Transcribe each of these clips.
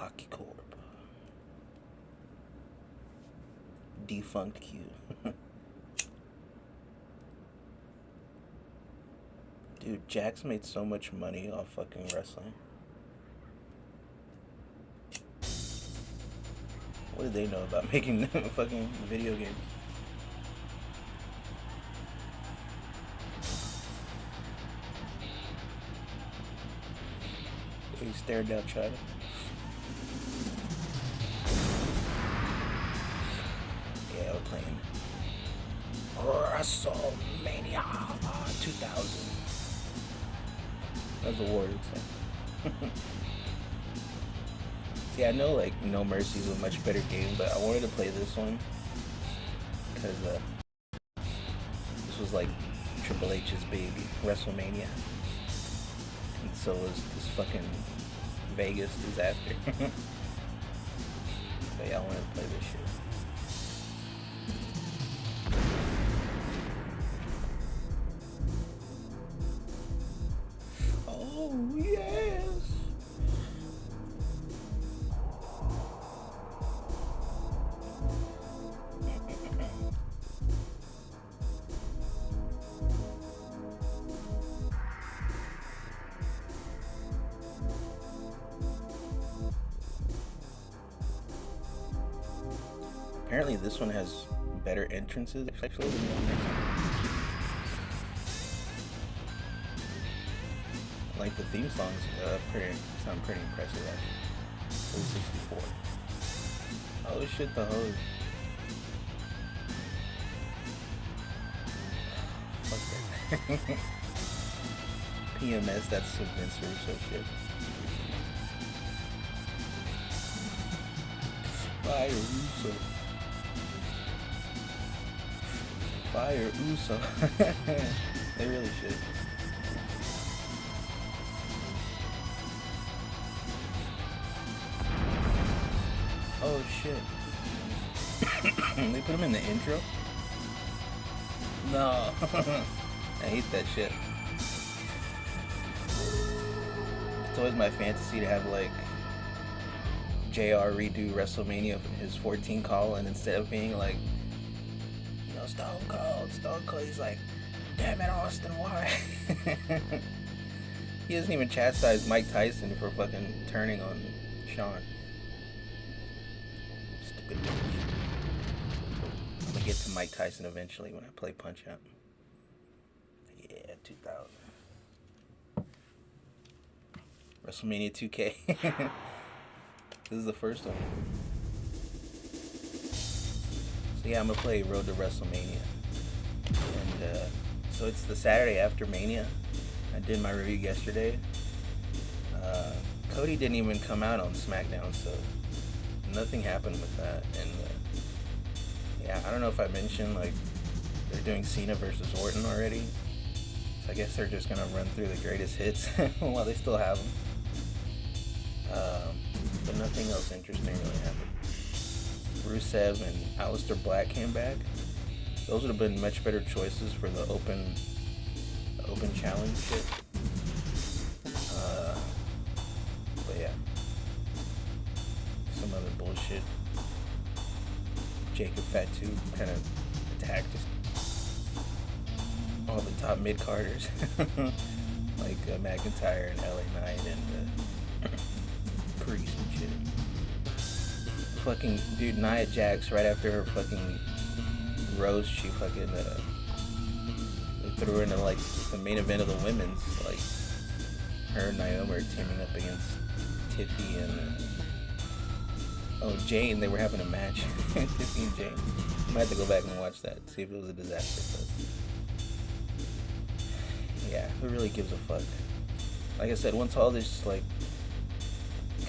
Hockey Corp. Defunct Q. Dude, Jax made so much money off fucking wrestling. What do they know about making fucking video games? He stared down China. Yeah, we're playing Wrestlemania 2000. That's a Warriors thing. See, I know like No Mercy is a much better game, but I wanted to play this one because this was like Triple H's baby, Wrestlemania, and so was this fucking Vegas disaster. But yeah, I wanted to play this shit. Oh yes. Apparently this one has better entrances actually than the next one. Like the theme songs sound pretty impressive actually. 64. Oh shit, the hose. Fuck that. PMS, that's some Vince Russo shit. Fire Russo. Fire Uso. They really should. Oh shit. They put him in the intro? No. I hate that shit. It's always my fantasy to have like JR redo WrestleMania his 14 call, and instead of being like, you know, Stone Cold, he's like, damn it, Austin, why? He doesn't even chastise Mike Tyson for fucking turning on Shawn. Stupid bitch. I'm gonna get to Mike Tyson eventually when I play Punch Out. Yeah, 2000. WrestleMania 2K. This is the first one. So yeah, I'm gonna play Road to WrestleMania. And so it's the Saturday after Mania. I did my review yesterday. Cody didn't even come out on SmackDown, so nothing happened with that. And yeah, I don't know if I mentioned like they're doing Cena versus Orton already. So I guess they're just gonna run through the greatest hits while they still have them. But nothing else interesting really happened. Rusev and Aleister Black came back. Those would have been much better choices for the open challenge shit. But yeah, some other bullshit. Jacob Fatu kind of attacked all the top mid-carders like McIntyre and LA Knight and Priest and shit. Fucking dude, Nia Jax right after her fucking rose, she fucking they threw her into like the main event of the women's, like her and Naomi are teaming up against Tiffy and Jane. They were having a match. Tiffy and Jane. I might have to go back and watch that, see if it was a disaster. But yeah, who really gives a fuck? Like I said, once all this like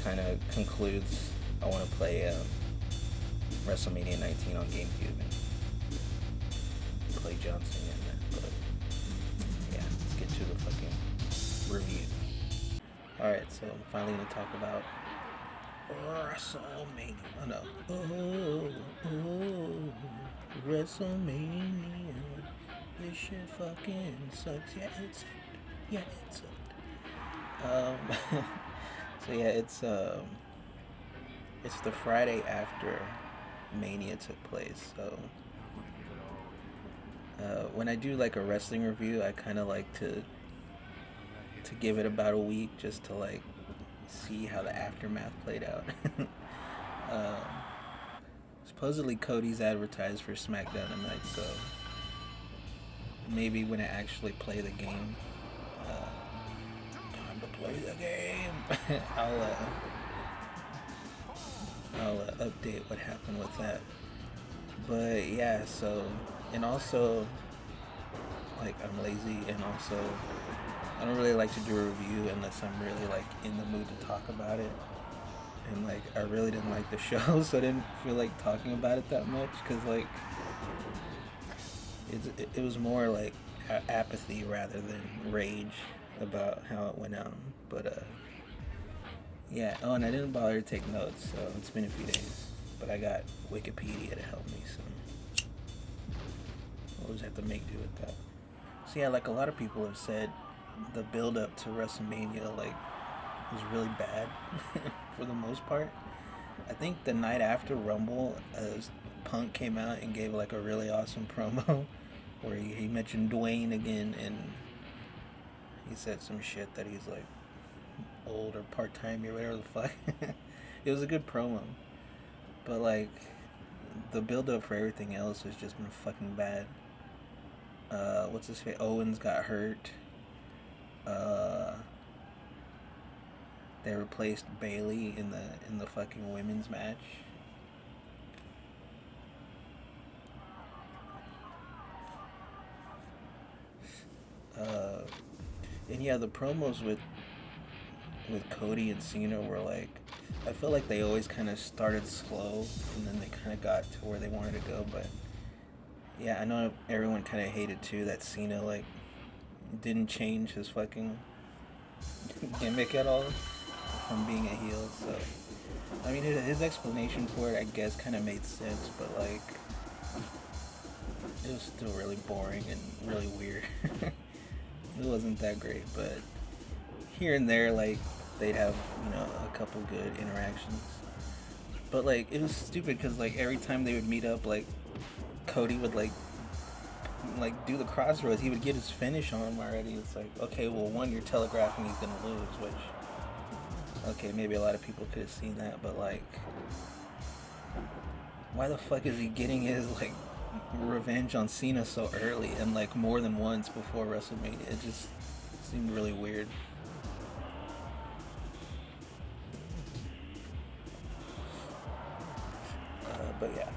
kind of concludes, I want to play WrestleMania 19 on GameCube and play John Cena in that. But yeah, let's get to the fucking review. Alright, so I'm finally going to talk about WrestleMania. Oh no. WrestleMania. This shit fucking sucks. Yeah, it sucked. So yeah, it's it's the Friday after Mania took place. So when I do like a wrestling review, I kind of like to give it about a week just to like see how the aftermath played out. um, Supposedly Cody's advertised for SmackDown tonight, so maybe when I actually play the game, time to play the game. I'll update what happened with that. But yeah, so and also like I'm lazy, and also I don't really like to do a review unless I'm really like in the mood to talk about it. And like I really didn't like the show, so I didn't feel like talking about it that much because like it was more like apathy rather than rage about how it went out. But yeah. Oh, and I didn't bother to take notes, so it's been a few days. But I got Wikipedia to help me, so we'll just have to make do with that. So yeah, like a lot of people have said, the build up to WrestleMania like was really bad for the most part. I think the night after Rumble, Punk came out and gave like a really awesome promo where he mentioned Dwayne again, and he said some shit that he's like old or part-time or whatever the fuck. It was a good promo, but like the build up for everything else has just been fucking bad. What's his face? Owens got hurt. They replaced Bailey in the fucking women's match. And yeah, the promos with Cody and Cena were like, I feel like they always kind of started slow and then they kind of got to where they wanted to go. But yeah, I know everyone kind of hated too that Cena like didn't change his fucking gimmick at all from being a heel. So I mean, his explanation for it, I guess, kind of made sense, but like it was still really boring and really weird. It wasn't that great, but here and there, like, they'd have, a couple good interactions. But, like, it was stupid because, like, every time they would meet up, like, Cody would, like do the crossroads. He would get his finish on him already. It's like, okay, well, one, you're telegraphing he's going to lose, which, okay, maybe a lot of people could have seen that, but, like, why the fuck is he getting his, like, revenge on Cena so early and like more than once before WrestleMania? It just seemed really weird. But yeah.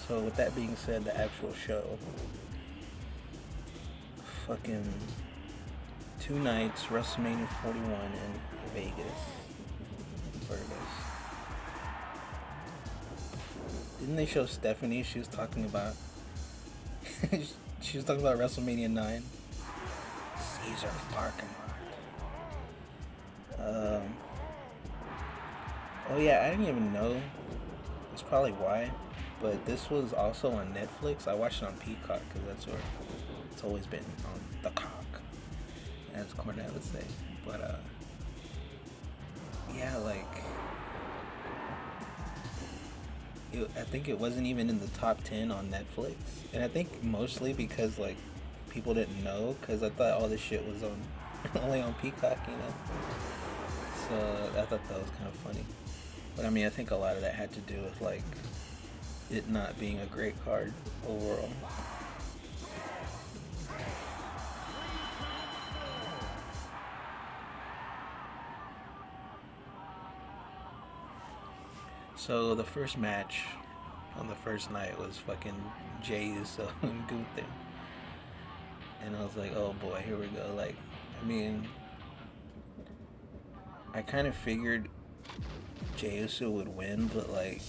So with that being said, the actual show. Fucking 2 nights, WrestleMania 41 in Vegas. Didn't they show Stephanie? She was talking about WrestleMania 9. Caesar's parking lot. Oh yeah, I didn't even know. That's probably why. But this was also on Netflix. I watched it on Peacock because that's where it's always been, on the cock, as Cornette would say. But yeah, like I think it wasn't even in the top 10 on Netflix, and I think mostly because like people didn't know, because I thought all this shit was on only on Peacock, So I thought that was kind of funny. But I mean, I think a lot of that had to do with like it not being a great card overall. So the first match on the first night was fucking Jey Uso and Gunther. And I was like, oh boy, here we go. Like, I mean, I kind of figured Jey Uso would win, but like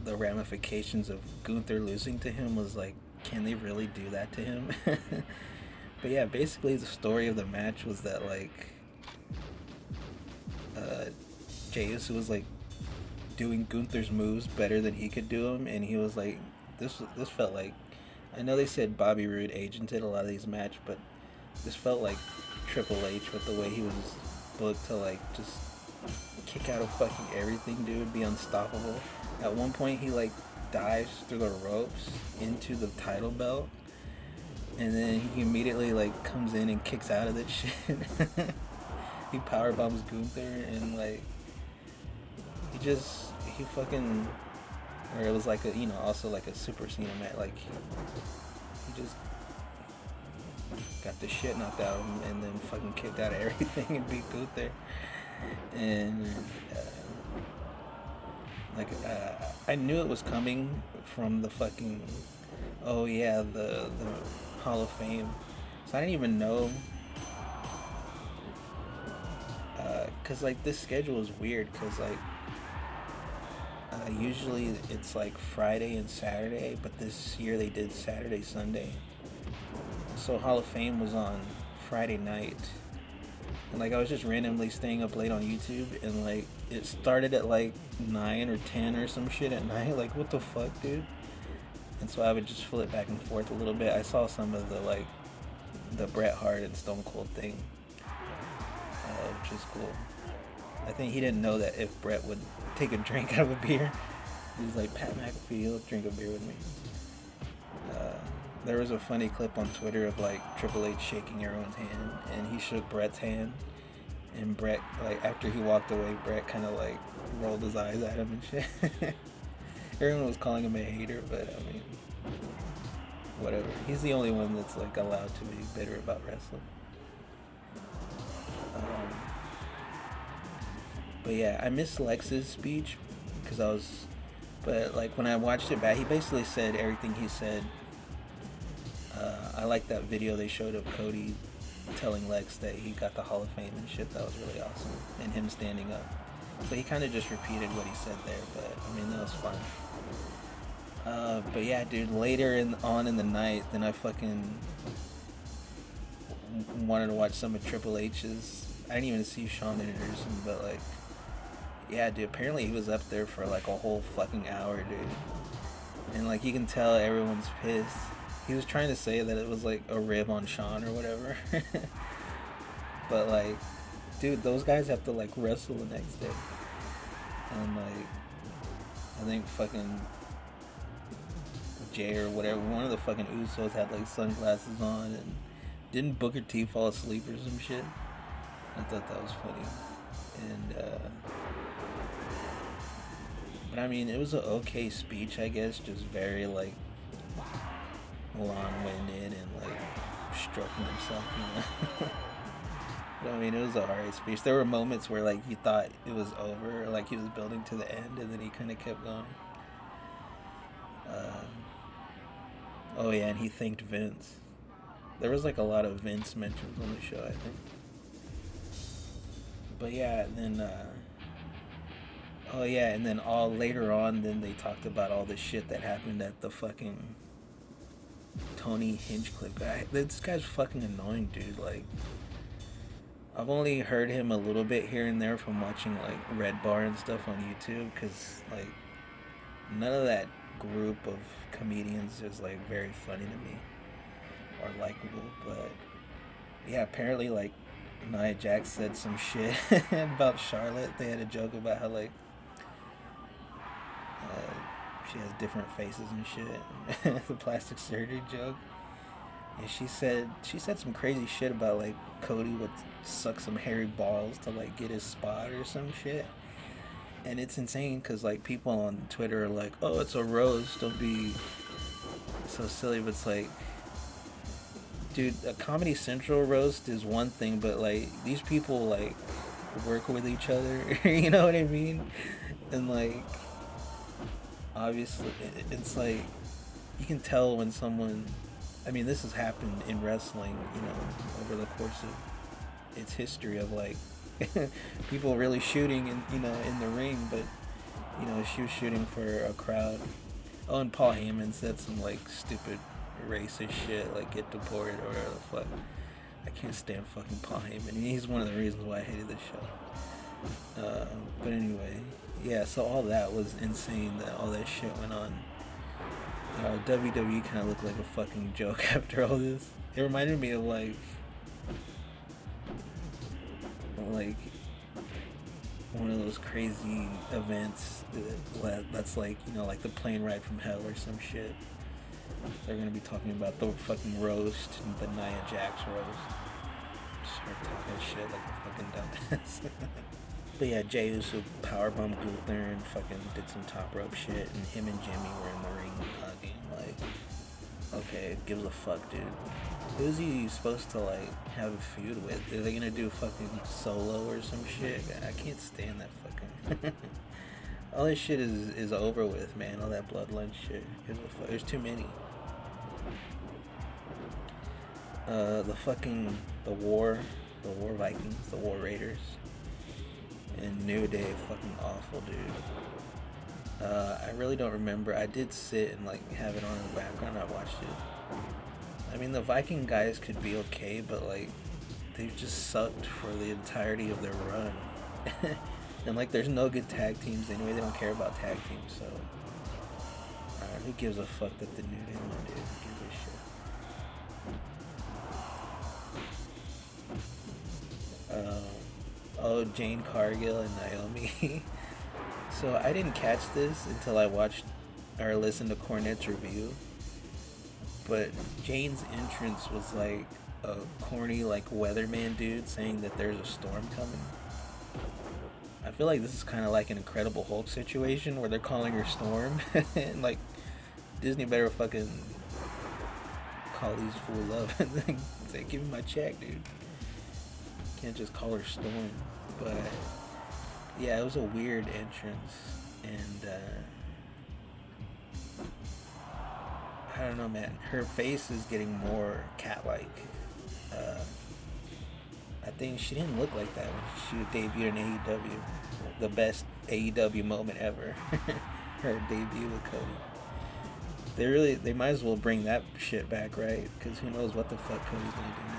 the ramifications of Gunther losing to him was like, can they really do that to him? But yeah, basically the story of the match was that like Jey Uso was like doing Gunther's moves better than he could do them, and he was like, this felt like, I know they said Bobby Roode agented a lot of these matches, but this felt like Triple H with the way he was booked to like just kick out of fucking everything, dude, be unstoppable. At one point, he like dives through the ropes into the title belt, and then he immediately like comes in and kicks out of that shit. He power bombs Gunther, and like he fucking, or it was like a, you know, also like a Super Cena match, like he just got the shit knocked out of him and then fucking kicked out of everything and beat Gunther. And I knew it was coming from the fucking, oh yeah, the Hall of Fame. So I didn't even know, cause like this schedule is weird, cause like usually it's like Friday and Saturday, but this year they did Saturday, Sunday. So Hall of Fame was on Friday night. And like I was just randomly staying up late on YouTube, and like it started at like 9 or 10 or some shit at night. Like, what the fuck, dude? And so I would just flip back and forth a little bit. I saw some of the like the Bret Hart and Stone Cold thing, which is cool. I think he didn't know that if Bret would take a drink out of a beer, he was like, Pat McAfee, he'll drink a beer with me. There was a funny clip on Twitter of like Triple H shaking everyone's hand, and he shook Bret's hand, and Bret, like after he walked away, Bret kind of like rolled his eyes at him and shit. Everyone was calling him a hater, but I mean, whatever. He's the only one that's like allowed to be bitter about wrestling. But yeah, I missed Lex's speech because but like when I watched it back, he basically said everything he said. I like that video they showed of Cody telling Lex that he got the Hall of Fame and shit. That was really awesome. And him standing up. So he kind of just repeated what he said there, but I mean, that was fun. But yeah, dude, later on in the night, then I fucking wanted to watch some of Triple H's. I didn't even see Shawn introduce him, but like, yeah, dude, apparently he was up there for like a whole fucking hour, dude. And like, you can tell everyone's pissed. He was trying to say that it was like a rib on Shawn or whatever. But like, dude, those guys have to like wrestle the next day. And like, I think fucking Jay or whatever, one of the fucking Usos had like sunglasses on, and didn't Booker T fall asleep or some shit? I thought that was funny. And but I mean, it was an okay speech, I guess, just very like long-winded and like stroking himself, you know. But I mean, it was a alright speech. There were moments where like you thought it was over, or, like he was building to the end, and then he kind of kept going. Oh yeah, and he thanked Vince. There was like a lot of Vince mentions on the show, I think. But yeah, and then oh yeah, and then all later on, then they talked about all the shit that happened at the fucking Tony Hinchcliffe guy. This guy's fucking annoying, dude. Like, I've only heard him a little bit here and there from watching like Red Bar and stuff on YouTube, because like none of that group of comedians is like very funny to me or likable. But yeah, apparently like Nia Jax said some shit about Charlotte. They had a joke about how like she has different faces and shit. The plastic surgery joke. And she said some crazy shit about like Cody would suck some hairy balls to like get his spot or some shit. And it's insane because like people on Twitter are like, oh, it's a roast, don't be so silly. But it's like, dude, a Comedy Central roast is one thing, but like these people like work with each other. You know what I mean? And like, obviously it's like you can tell when someone, I mean, this has happened in wrestling, you know, over the course of its history of like people really shooting in, you know, in the ring, but you know, she was shooting for a crowd. Oh, and Paul Heyman said some like stupid racist shit, like get deported or whatever the fuck. I can't stand fucking Paul Heyman. He's one of the reasons why I hated this show. But anyway, Yeah, so all that was insane that all that shit went on. WWE kind of looked like a fucking joke after all this. It reminded me of like one of those crazy events that's like, you know, like the plane ride from hell or some shit. They're gonna be talking about the fucking roast and the Nia Jax roast. Start talking shit like a fucking dumbass. But yeah, Jey Uso powerbomb Gunther and fucking did some top rope shit, and him and Jimmy were in the ring hugging. Like, okay, gives a fuck, dude. Who's he supposed to like have a feud with? Are they gonna do fucking Solo or some shit? I can't stand that fucking. All this shit is over with, man. All that bloodline shit. Gives a fuck. There's too many. The War Vikings, the War Raiders, and New Day, fucking awful, dude. I really don't remember. I did sit and like have it on in the background. I watched it. I mean, the Viking guys could be okay, but like they've just sucked for the entirety of their run. And like, there's no good tag teams anyway. They don't care about tag teams, so who gives a fuck that the New Day won, dude? Who gives a shit? Jane Cargill and Naomi. So I didn't catch this until I watched or listened to Cornette's review. But Jane's entrance was like a corny, like, weatherman dude saying that there's a storm coming. I feel like this is kind of like an Incredible Hulk situation where they're calling her Storm. And like, Disney better fucking call these fools up and say, give me my check, dude. Can't just call her Storm. But yeah, it was a weird entrance, and I don't know, man. Her face is getting more cat-like. I think she didn't look like that when she debuted in AEW. The best AEW moment ever. Her debut with Cody. They might as well bring that shit back, right? Because who knows what the fuck Cody's gonna do now.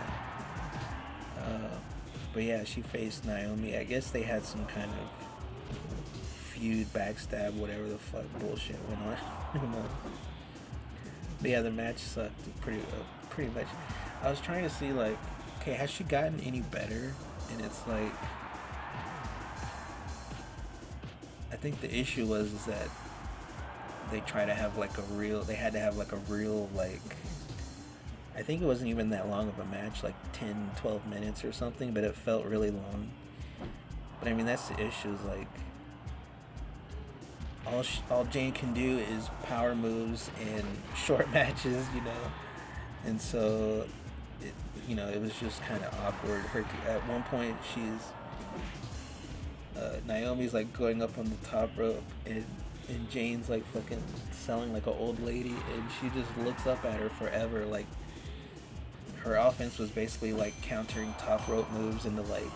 But yeah, she faced Naomi. I guess they had some kind of feud, backstab, whatever the fuck bullshit went on. Who knows? But yeah, the match sucked pretty much. I was trying to see, like, okay, has she gotten any better? And it's like, I think the issue was that they had to have like a real, like, I think it wasn't even that long of a match, like 10, 12 minutes or something, but it felt really long. But I mean, that's the issue, is like, all Jane can do is power moves and short matches, you know? And so, it was just kind of awkward. At one point, Naomi's like going up on the top rope, and Jane's like fucking selling like an old lady, and she just looks up at her forever. Like, her offense was basically like countering top rope moves into, like,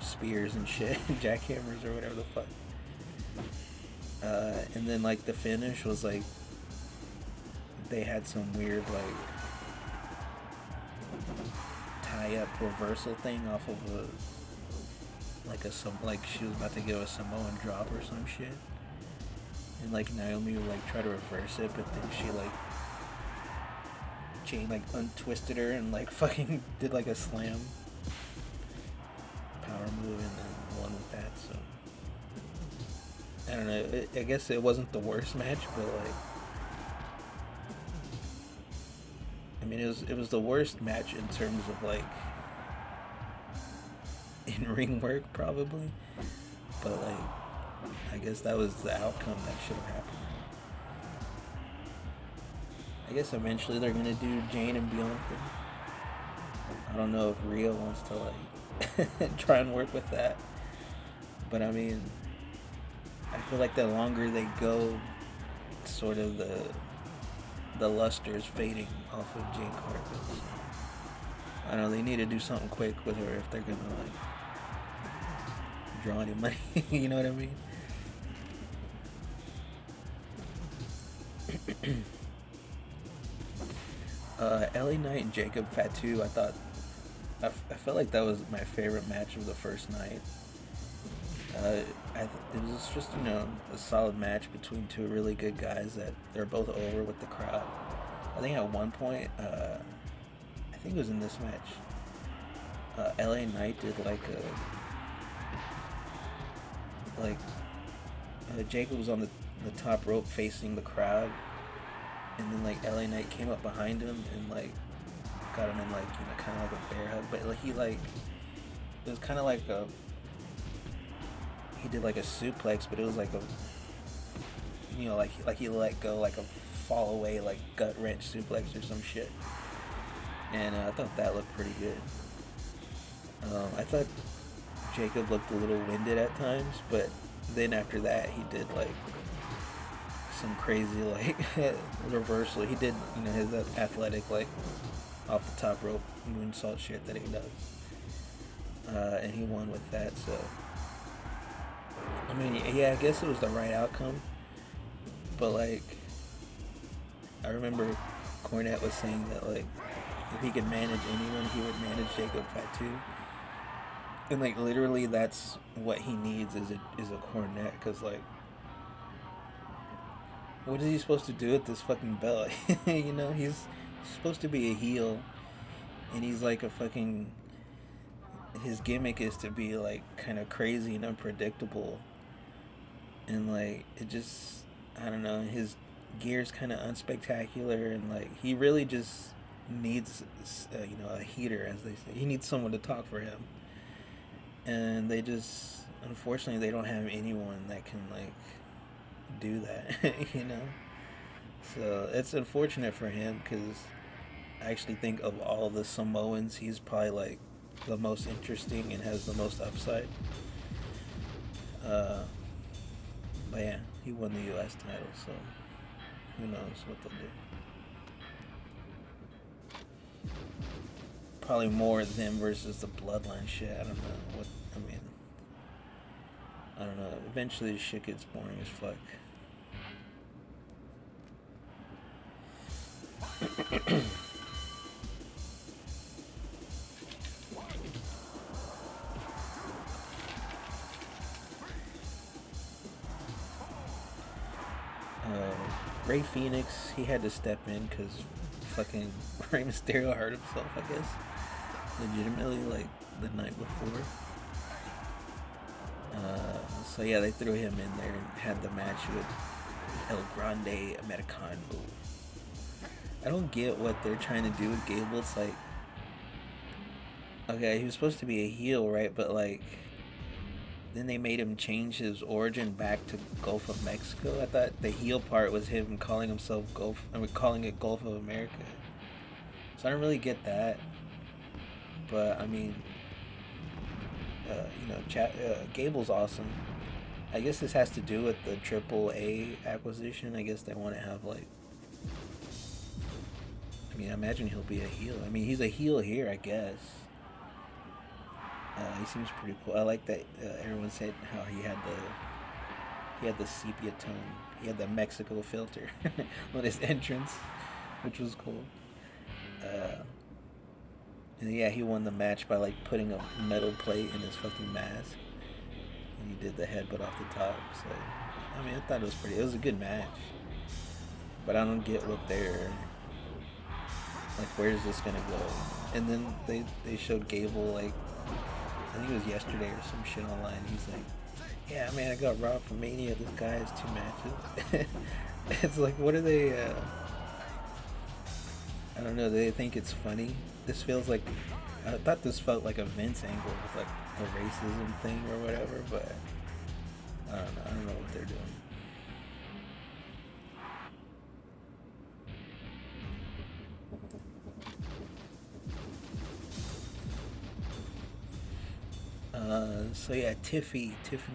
spears and shit, jackhammers or whatever the fuck. And then like the finish was like, they had some weird like tie-up reversal thing off of like she was about to give a Samoan drop or some shit, and like Naomi would like try to reverse it, but then Jane like untwisted her and like fucking did like a slam power move and then won with that. So I don't know, I guess it wasn't the worst match, but like, I mean, it was the worst match in terms of like in ring work probably, but like, I guess that was the outcome that should have happened. I guess eventually they're gonna do Jane and Bianca. I don't know if Rhea wants to like try and work with that, but I mean, I feel like the longer they go, sort of the luster is fading off of Jane Cargill. So I don't know, they need to do something quick with her if they're gonna like draw any money. You know what I mean? LA Knight and Jacob Fatu, I felt like that was my favorite match of the first night. It was just, a solid match between two really good guys that they're both over with the crowd. I think at one point, I think it was in this match, LA Knight did Jacob was on the top rope facing the crowd, and then LA Knight came up behind him and got him in kind of like a bear hug, but it was kind of like a he did like a suplex, but it was like a he let go like a fall away gut wrench suplex or some shit, and I thought that looked pretty good. I thought Jacob looked a little winded at times, but then after that he did some crazy reversal. He did his athletic off the top rope moonsault shit that he does, and he won with that. So I mean, yeah, I guess it was the right outcome, but I remember Cornette was saying that if he could manage anyone, he would manage Jacob Fatu. And literally, that's what he needs is a Cornette, because what is he supposed to do with this fucking belt? He's supposed to be a heel, and he's a fucking. His gimmick is to be kind of crazy and unpredictable, and it just, I don't know, his gear's kind of unspectacular, and he really just needs a heater, as they say. He needs someone to talk for him. And they just, unfortunately, they don't have anyone that can do that, So it's unfortunate for him, because I actually think of all the Samoans, he's probably the most interesting and has the most upside. But yeah, he won the U.S. title, so who knows what they'll do. Probably more them versus the Bloodline shit. I don't know what. I don't know. Eventually, this shit gets boring as fuck. Rey Fenix, he had to step in because fucking Rey Mysterio hurt himself, I guess. Legitimately, the night before. So yeah, they threw him in there and had the match with El Grande Americano. I don't get what they're trying to do with Gable. It's okay, he was supposed to be a heel, right? But then they made him change his origin back to Gulf of Mexico. I thought the heel part was him calling himself calling it Gulf of America. So I don't really get that. But I mean, Gable's awesome. I guess this has to do with the AAA acquisition. I guess they want to have I imagine he'll be a heel. He's a heel here, I guess. He seems pretty cool. I like that everyone said how he had the sepia tone. He had the Mexico filter on his entrance, which was cool. And yeah, he won the match by putting a metal plate in his fucking mask, and he did the headbutt off the top. So I thought it was a good match, but I don't get what they're where's this gonna go? And then they showed Gable I think it was yesterday or some shit online. He's yeah, man, I got robbed from Mania. This guy has 2 matches. It's what are they? I don't know. Do they think it's funny? This feels I thought this felt like a Vince angle with the racism thing or whatever, but I don't know. I don't know what they're doing. So yeah, Tiffany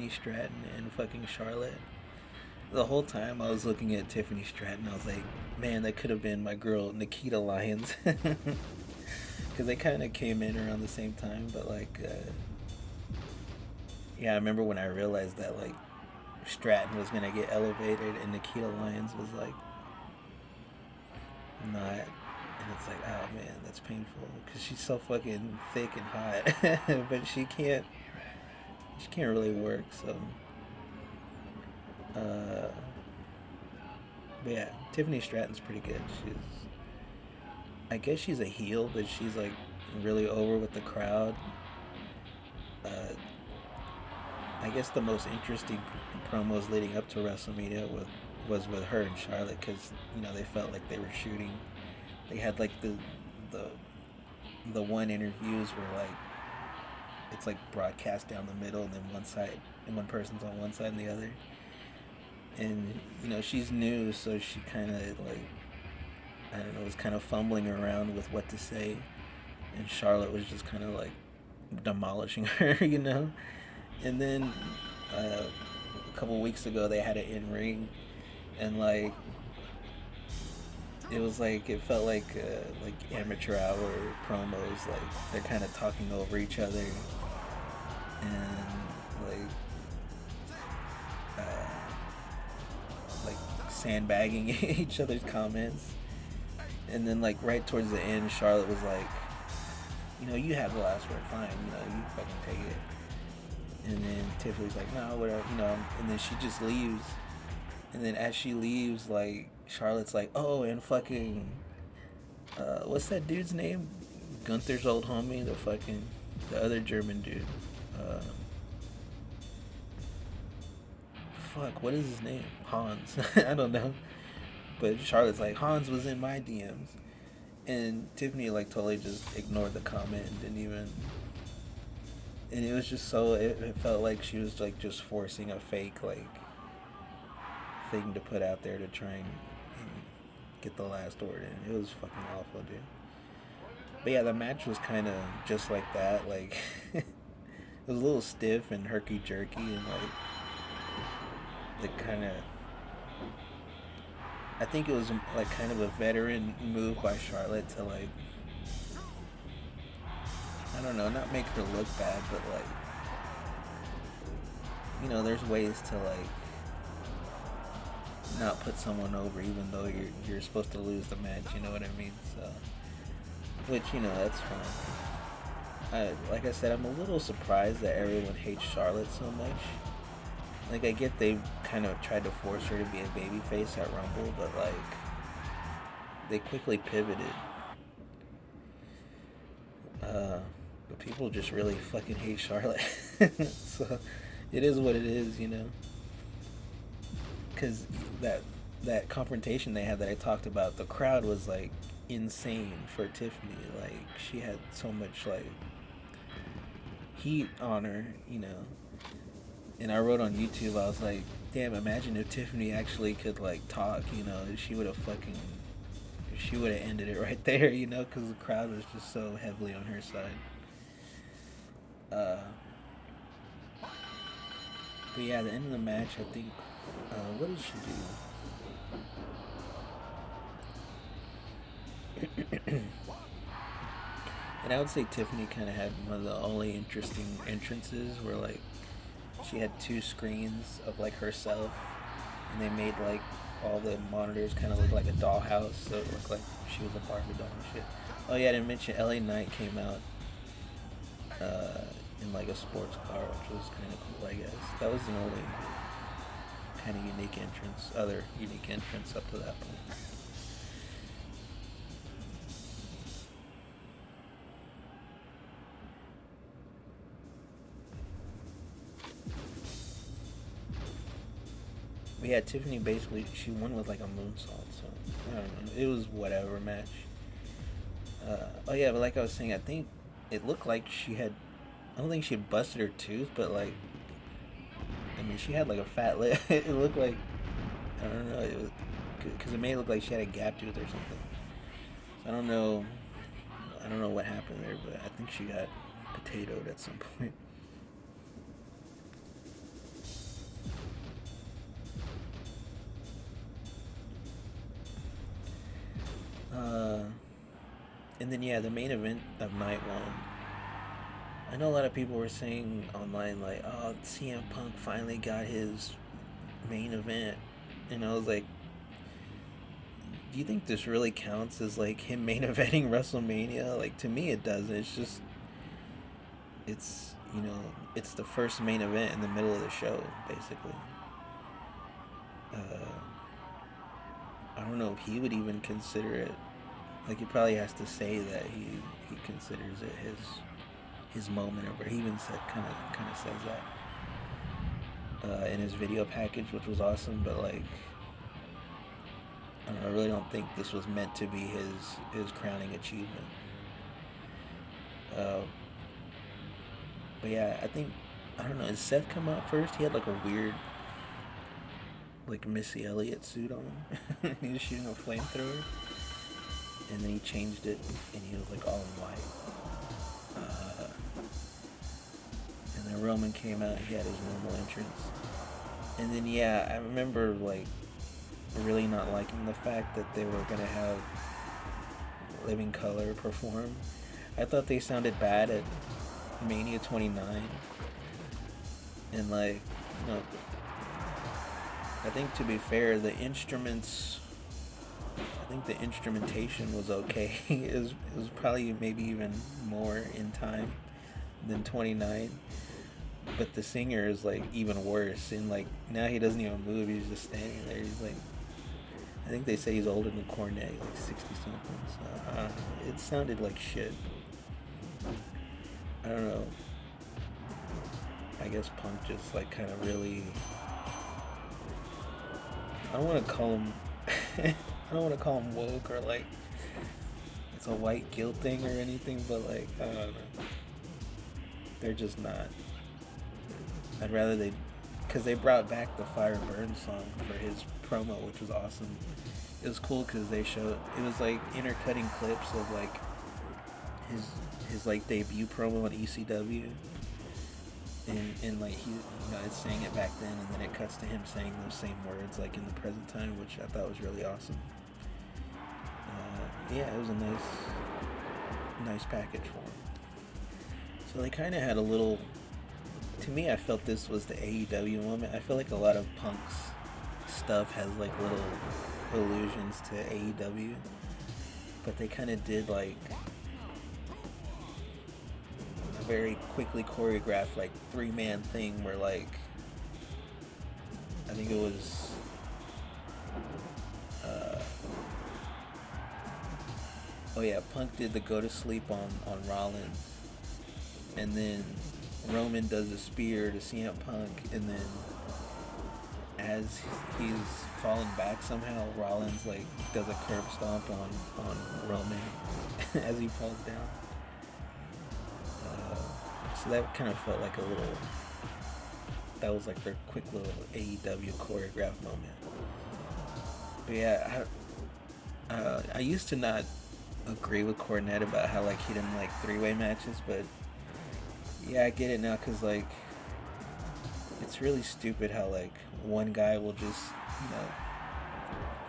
Stratton and fucking Charlotte. The whole time I was looking at Tiffany Stratton, I was like, man, that could have been my girl Nikita Lyons. Because they kind of came in around the same time, but yeah, I remember when I realized that Stratton was gonna get elevated and Nikita Lyons was not, and it's oh man, that's painful because she's so fucking thick and hot, but she can't she can't really work. So, uh, but yeah, Tiffany Stratton's pretty good. I guess she's a heel, but she's like really over with the crowd. Uh, I guess the most interesting promos leading up to WrestleMania was with her and Charlotte, because they felt like they were shooting. They had like the the one interviews where like it's like broadcast down the middle, and then one side and one person's on one side and the other. And she's new, so she kind of like, I don't know, was kind of fumbling around with what to say, and Charlotte was just kind of like demolishing her. And then a couple weeks ago they had it in ring, and like it was like it felt like amateur hour promos. Like they're kind of talking over each other, and like sandbagging each other's comments. And then like right towards the end, Charlotte was like, you have the last word, fine, you fucking take it. And then Tiffany's like, no, whatever, and then she just leaves. And then as she leaves, like Charlotte's like, oh, and fucking what's that dude's name? Gunther's old homie, the other German dude. Fuck, what is his name? Hans. I don't know. But Charlotte's like, Hans was in my DMs. And Tiffany like totally just ignored the comment and didn't even. And it was just so, it felt like she was like just forcing a fake like thing to put out there to try and get the last word in. It was fucking awful, dude. But yeah, the match was kind of just like that. Like, it was a little stiff and herky jerky, and like, the kind of, I think it was like kind of a veteran move by Charlotte to like, I don't know, not make her look bad, but like, there's ways to like not put someone over even though you're supposed to lose the match, you know what I mean? So, which, that's fine. Like I said, I'm a little surprised that everyone hates Charlotte so much. Like, I get they kind of tried to force her to be a babyface at Rumble, but like, they quickly pivoted. But people just really fucking hate Charlotte. So, it is what it is, Because that confrontation they had that I talked about, the crowd was like insane for Tiffany. Like, she had so much like heat on her, And I wrote on YouTube, I was like, damn, imagine if Tiffany actually could like talk, she would have ended it right there, because the crowd was just so heavily on her side. But yeah, the end of the match, I think, what did she do? And I would say Tiffany kind of had one of the only interesting entrances where like she had two screens of like herself, and they made like all the monitors kind of look like a dollhouse, so it looked like she was a Barbie doll and shit. Oh yeah, I didn't mention LA Knight came out in like a sports car, which was kind of cool, I guess. That was the only kind of other unique entrance up to that point. But yeah, Tiffany basically, she won with like a moonsault, so I don't know. It was whatever match. Oh yeah, but like I was saying, I think it looked like I don't think she had busted her tooth, but like, I mean, she had like a fat lip. It looked like, I don't know, because it made it look like she had a gap tooth or something. So I don't know what happened there, but I think she got potatoed at some point. And then yeah, the main event of night one. I know a lot of people were saying online like, "Oh, CM Punk finally got his main event," and I was like, "Do you think this really counts as like him main eventing WrestleMania?" Like, to me, it doesn't. It's just, you know, it's the first main event in the middle of the show, basically. Uh, I don't know if he would even consider it. Like, he probably has to say that he considers it his moment, or he even said kind of says that in his video package, which was awesome. But like, I really don't think this was meant to be his crowning achievement. Uh, but yeah, I don't know. Did Seth come out first? He had like a weird, like Missy Elliott suit on. He was shooting a flamethrower, and then he changed it, and he was like all in white. And then Roman came out. He had his normal entrance, and then yeah, I remember like really not liking the fact that they were gonna have Living Color perform. I thought they sounded bad at Mania 29, and like, you know, I think to be fair, the instrumentation was okay. it was probably maybe even more in time than 29, but the singer is like even worse, and like now he doesn't even move, he's just standing there. He's like, I think they say he's older than Cornette, like 60 something, so I don't know. It sounded like shit. I don't know. I guess Punk just like kind of really, I don't want to call him I don't want to call him woke, or like it's a white guilt thing or anything, but like, I don't know. They're just not. I'd rather because they brought back the Fire Burn song for his promo, which was awesome. It was cool because it was like intercutting clips of like his like debut promo on ECW, and like he, is saying it back then, and then it cuts to him saying those same words like in the present time, which I thought was really awesome. Yeah, it was a nice package for him. So they kind of had a little. To me, I felt this was the AEW moment. I feel like a lot of Punk's stuff has like little allusions to AEW, but they kind of did like a very quickly choreographed like 3-man thing where like I think it was oh yeah, Punk did the go to sleep on Rollins, and then Roman does a spear to CM Punk, and then as he's falling back somehow, Rollins like does a curb stomp on Roman as he falls down. So that kind of felt like that was like their quick little AEW choreographed moment. But yeah, I used to not agree with Cornette about how like he didn't like 3-way matches, but yeah, I get it now, because like it's really stupid how like one guy will just,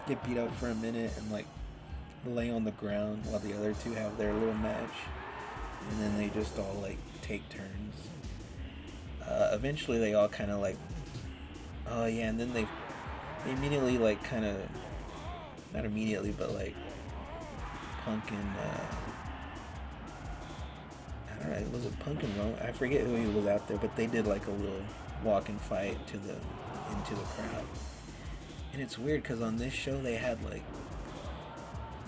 get beat up for a minute and like lay on the ground while the other two have their little match, and then they just all like take turns. Eventually they all kind of like, oh yeah, and then they immediately like kind of, not immediately, but like Punk and I don't know, was it Punk and Roman? I forget who he was out there, but they did like a little walk and fight into the crowd. And it's weird because on this show they had like,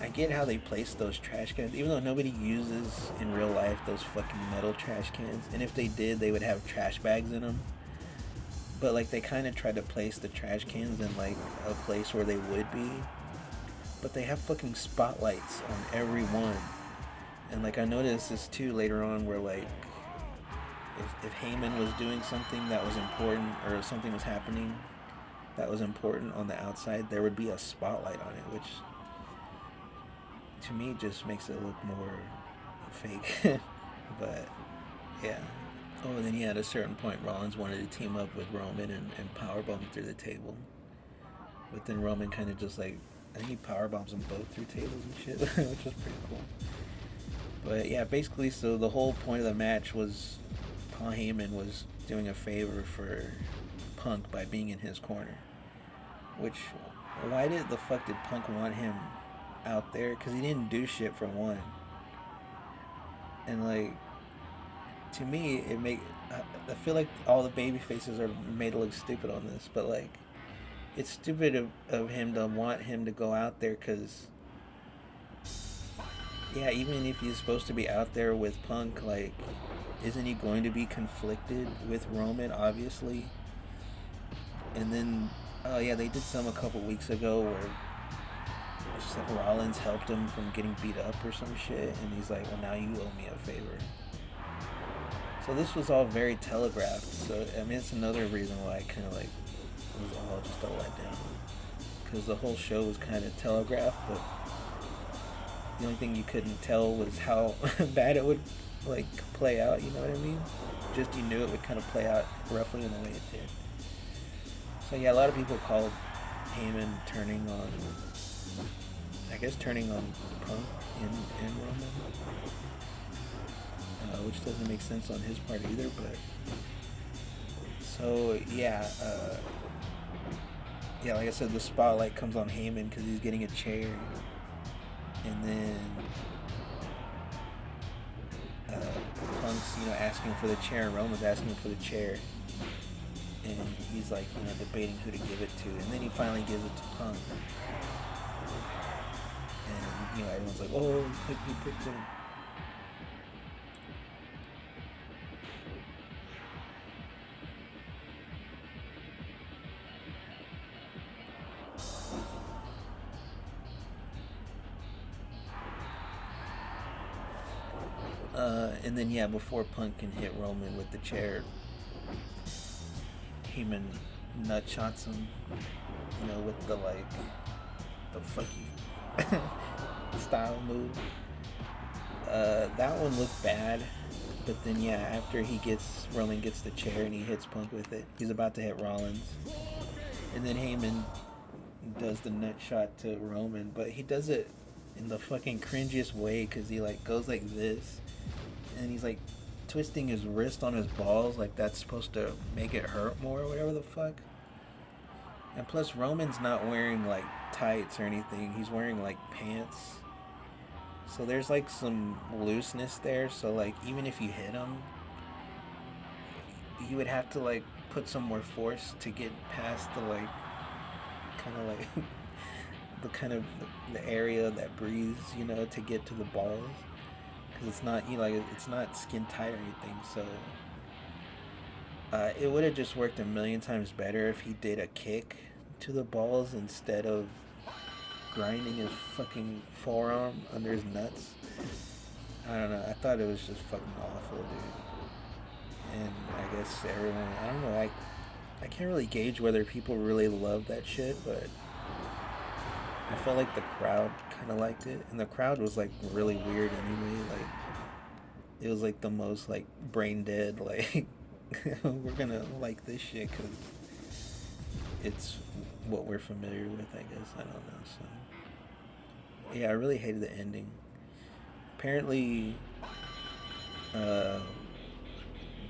I get how they placed those trash cans, even though nobody uses in real life those fucking metal trash cans, and if they did, they would have trash bags in them. But like they kind of tried to place the trash cans in like a place where they would be, but they have fucking spotlights on every one. And like I noticed this too later on, where like if Heyman was doing something that was important, or something was happening that was important on the outside, there would be a spotlight on it, which to me just makes it look more fake. But yeah. Oh, and then yeah, at a certain point Rollins wanted to team up with Roman and powerbomb through the table, but then Roman kind of just like, I think he powerbombs them both through tables and shit, which was pretty cool. But yeah, basically, so the whole point of the match was Paul Heyman was doing a favor for Punk by being in his corner. Which, why did the fuck did Punk want him out there? Because he didn't do shit for one. And like, to me, I feel like all the baby faces are made to look stupid on this, but like, it's stupid of him to want him to go out there because, yeah, even if he's supposed to be out there with Punk, like, isn't he going to be conflicted with Roman, obviously? And then, oh yeah, they did some a couple weeks ago where Rollins helped him from getting beat up or some shit, and he's like, well, now you owe me a favor. So this was all very telegraphed. So, I mean, it's another reason why I kind of like, it was all just a letdown. Because the whole show was kind of telegraphed, but the only thing you couldn't tell was how bad it would, like, play out, you know what I mean? Just you knew it would kind of play out roughly in the way it did. So yeah, a lot of people called Heyman turning on Punk in Roman. Which doesn't make sense on his part either, but... So, yeah, like I said, the spotlight comes on Heyman because he's getting a chair. And then Punk's, asking for the chair, and Roman's asking for the chair. And he's like, debating who to give it to. And then he finally gives it to Punk. And, everyone's like, oh, he picked him. And then, yeah, before Punk can hit Roman with the chair, Heyman nut shots him, with the, like, the fuck you style move. That one looked bad, but then, yeah, after Roman gets the chair and he hits Punk with it, he's about to hit Rollins. And then Heyman does the nut shot to Roman, but he does it in the fucking cringiest way because he, like, goes like this. And he's like twisting his wrist on his balls like that's supposed to make it hurt more or whatever the fuck. And plus Roman's not wearing like tights or anything. He's wearing like pants. So there's like some looseness there. So like even if you hit him, you would have to like put some more force to get past the like kind of like the area that breathes, to get to the balls. Because it's not, it's not skin tight or anything, so it would have just worked a million times better if he did a kick to the balls instead of grinding his fucking forearm under his nuts. I don't know, I thought it was just fucking awful, dude. And I guess everyone, I don't know, I can't really gauge whether people really love that shit, but I felt like the crowd kind of liked it, and the crowd was like really weird anyway. Like it was like the most like brain dead. Like we're gonna like this shit because it's what we're familiar with. I guess I don't know. So yeah, I really hated the ending. Apparently,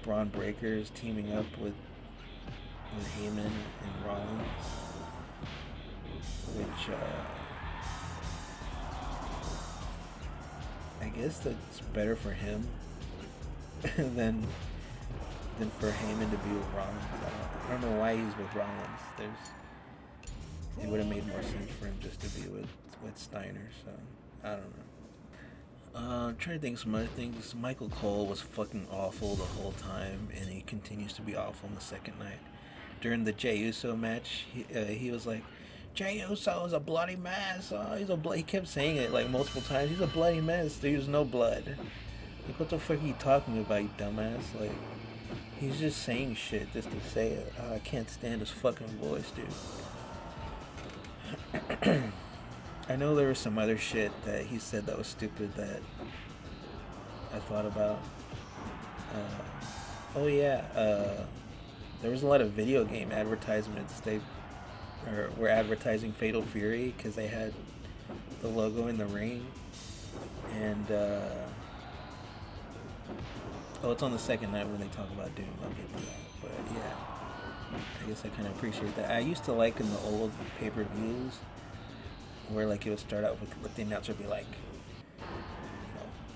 Braun Breaker is teaming up with Heyman and Rollins. Which, I guess that's better for him than for Heyman to be with Rollins. I don't know why he's with Rollins. It would have made more sense for him just to be with Steiner, so I don't know. I'm trying to think of some other things. Michael Cole was fucking awful the whole time, and he continues to be awful in the second night. During the Jey Uso match, he was like, Jey Uso is a bloody mess. He kept saying it like multiple times. He's a bloody mess. There's no blood. Like, what the fuck are you talking about, you dumbass? Like, he's just saying shit just to say it. I can't stand his fucking voice, dude. I know there was some other shit that he said that was stupid that I thought about. There was a lot of video game advertisements. They were advertising Fatal Fury because they had the logo in the ring. And, it's on the second night when they talk about Doom. I'll get to that. But, yeah, I guess I kind of appreciate that. I used to like in the old pay-per-views where, like, it would start out with the announcer would be like,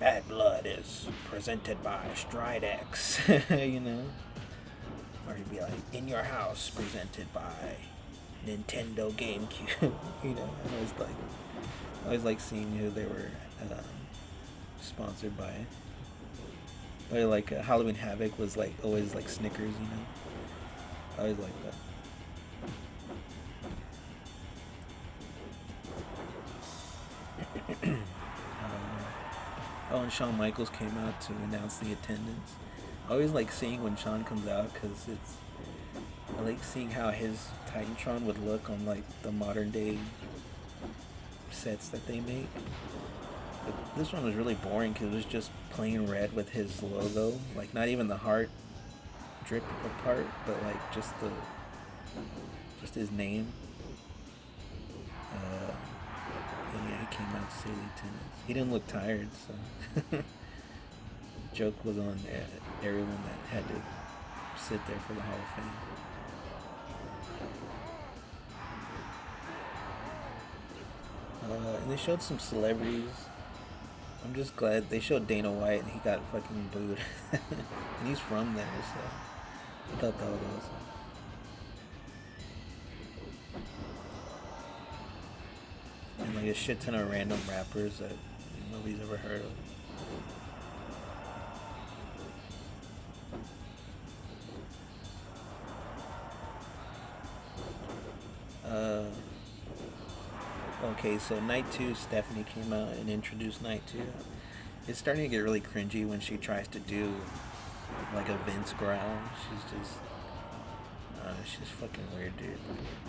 Bad Blood is presented by Stridex, you know? Or he'd be like, In Your House, presented by Nintendo GameCube, you know? I always like seeing who they were sponsored by. Or like Halloween Havoc was like always like Snickers, you know? I always like that. Oh, and Shawn Michaels came out to announce the attendance. I always like seeing when Shawn comes out because I like seeing how his Titantron would look on like the modern day sets that they make. But this one was really boring because it was just plain red with his logo, like not even the heart drip apart, but like just his name. And yeah, he came out to say the attendance. He didn't look tired, so joke was on everyone that had to sit there for the Hall of Fame. And they showed some celebrities. I'm just glad they showed Dana White and he got fucking booed. And he's from there, so I thought that was awesome. And like a shit ton of random rappers that nobody's ever heard of. Okay, so Night 2, Stephanie came out and introduced Night 2. It's starting to get really cringy when she tries to do like a Vince growl. She's fucking weird, dude.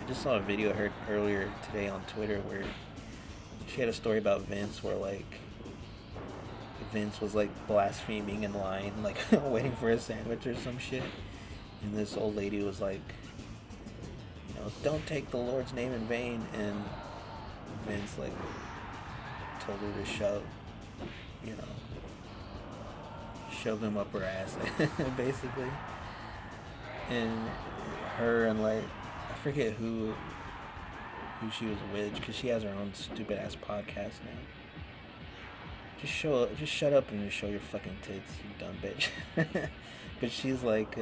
I just saw a video of her earlier today on Twitter where she had a story about Vince where like Vince was like blaspheming in line, like waiting for a sandwich or some shit. And this old lady was like, don't take the Lord's name in vain. And Vince like told her to shove him up her ass, basically. And her and like I forget who she was with, because she has her own stupid ass podcast now. Just shut up and just show your fucking tits, you dumb bitch. But she's like,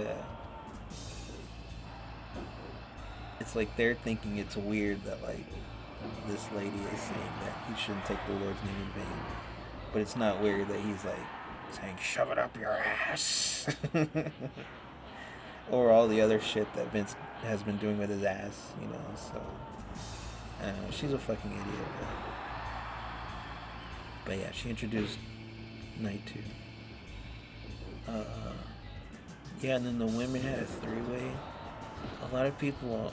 it's like they're thinking it's weird that like this lady is saying that he shouldn't take the Lord's name in vain. But it's not weird that he's like saying, shove it up your ass. Or all the other shit that Vince has been doing with his ass, so. I don't know, she's a fucking idiot. But yeah, she introduced Night 2. Yeah, and then the women had a three-way. A lot of people, oh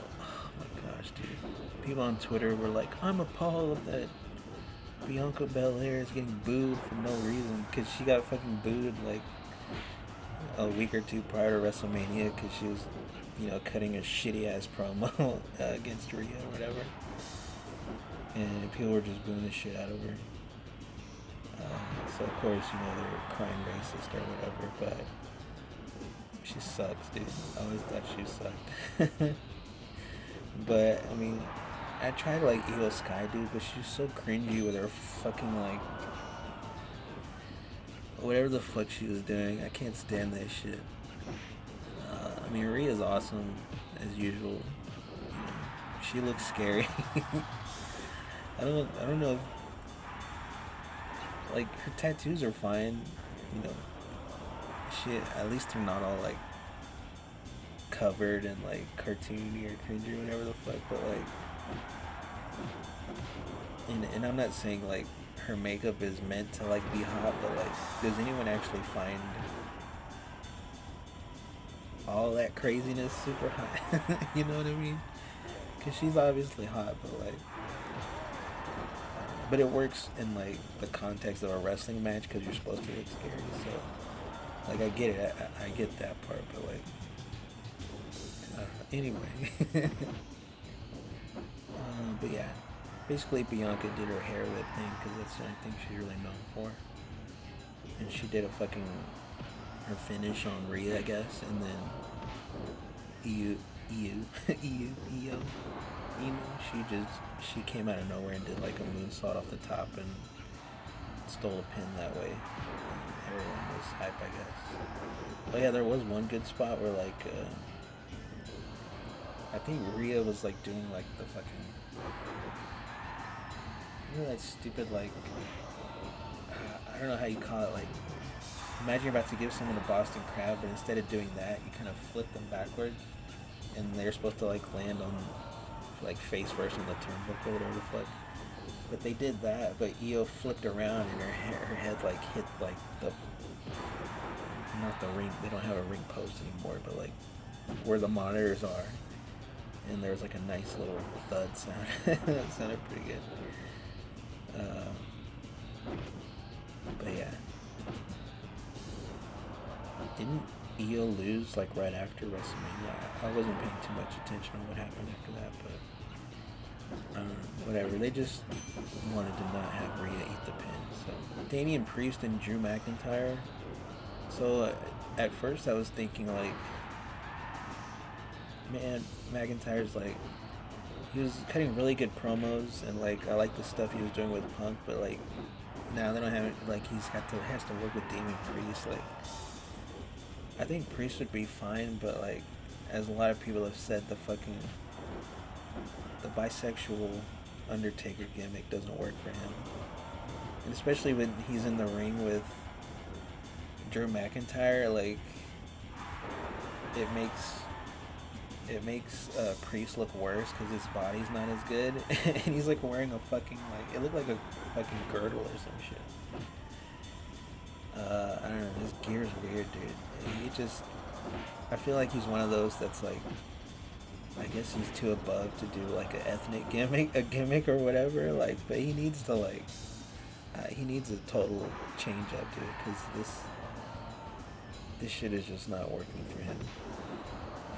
my gosh, dude. People on Twitter were like, I'm appalled that Bianca Belair is getting booed for no reason. Because she got fucking booed like a week or two prior to WrestleMania because she was, cutting a shitty-ass promo against Rhea or whatever. And people were just booing the shit out of her. So of course, they're crying racist or whatever, but she sucks, dude. I always thought she sucked. But, I mean, I tried to like Io Sky, dude, but she's so cringy with her fucking like whatever the fuck she was doing. I can't stand that shit. I mean, Rhea's awesome as usual. She looks scary. I don't know if, like, her tattoos are fine, shit, at least they're not all like covered and like cartoony or cringy or whatever the fuck, but like, and I'm not saying like her makeup is meant to like be hot, but like, does anyone actually find all that craziness super hot? You know what I mean? Because she's obviously hot, but like, but it works in like the context of a wrestling match because you're supposed to look scary. So like, I get it, I get that part, but like, anyway. But yeah, basically Bianca did her hair lip thing because that's the only thing she's really known for. And she did her finish on Rhea, I guess, and then Io, she came out of nowhere and did like a moonsault off the top, and stole a pin that way. Everyone was hype, I guess. But yeah, there was one good spot where like I think Rhea was like doing like the fucking, you know, that stupid like I don't know how you call it, like imagine you're about to give someone a Boston Crab, but instead of doing that, you kind of flip them backward, and they're supposed to like land on like face first on the turnbuckle or whatever the fuck. But they did that, but Io flipped around and her head like hit like the, not the ring, they don't have a ring post anymore, but like where the monitors are, and there was like a nice little thud sound. It sounded pretty good. But yeah, didn't Io lose like right after WrestleMania? I wasn't paying too much attention on what happened after that, but whatever. They just wanted to not have Rhea eat the pin. So Damian Priest and Drew McIntyre. So at first I was thinking like, man, McIntyre's like, he was cutting really good promos, and like I like the stuff he was doing with Punk, but like now they don't have it, like has to work with Damian Priest. Like I think Priest would be fine, but like as a lot of people have said, the bisexual Undertaker gimmick doesn't work for him, and especially when he's in the ring with Drew McIntyre, like it makes Priest look worse because his body's not as good, and he's like wearing a fucking, like, it looked like a fucking girdle or some shit. I don't know, his gear's weird, dude. I feel like he's one of those that's like, I guess he's too above to do like an ethnic gimmick or whatever, like, but he needs to like, he needs a total change up, dude, because this shit is just not working for him.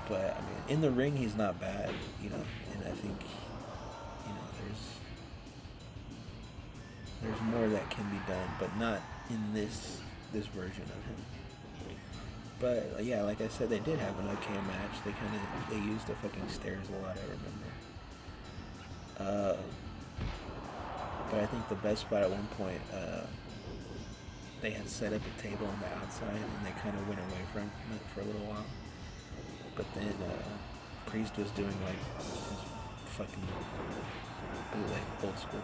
But I mean, in the ring he's not bad, you know, and I think, you know, there's more that can be done, but not in this version of him. But yeah, like I said, they did have an okay match. They used the fucking stairs a lot, I remember. But I think the best spot at one point, they had set up a table on the outside, and they kind of went away from it for a little while. But then Priest was doing like his fucking bootleg old school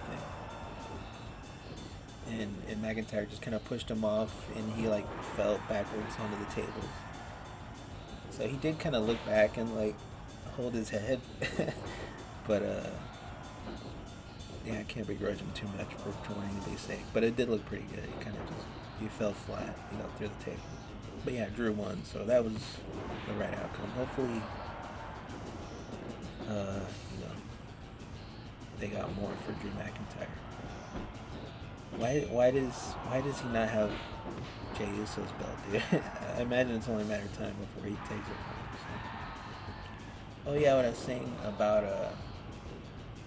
thing, and McIntyre just kind of pushed him off, and he like fell backwards onto the tables. So he did kind of look back and like hold his head, but yeah, I can't begrudge him too much for wanting to be safe. But it did look pretty good. He fell flat, you know, through the table. But yeah, Drew won, so that was the right outcome. Hopefully, you know, they got more for Drew McIntyre. Why does he not have Jey Uso's belt, dude? I imagine it's only a matter of time before he takes it from him. So. Oh yeah, what I was saying about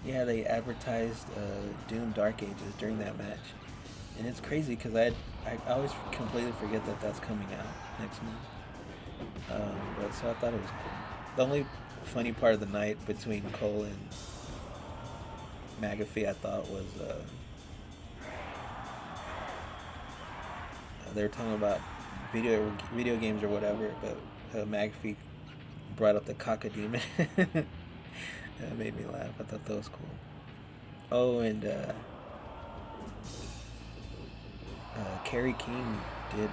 yeah, they advertised Doom Dark Ages during that match, and it's crazy because I always completely forget that that's coming out next month. But so I thought it was cool. The only funny part of the night between Cole and McAfee, I thought, was they were talking about video games or whatever, but McAfee brought up the Cockademon. That made me laugh. I thought that was cool. Oh, and Kerry King did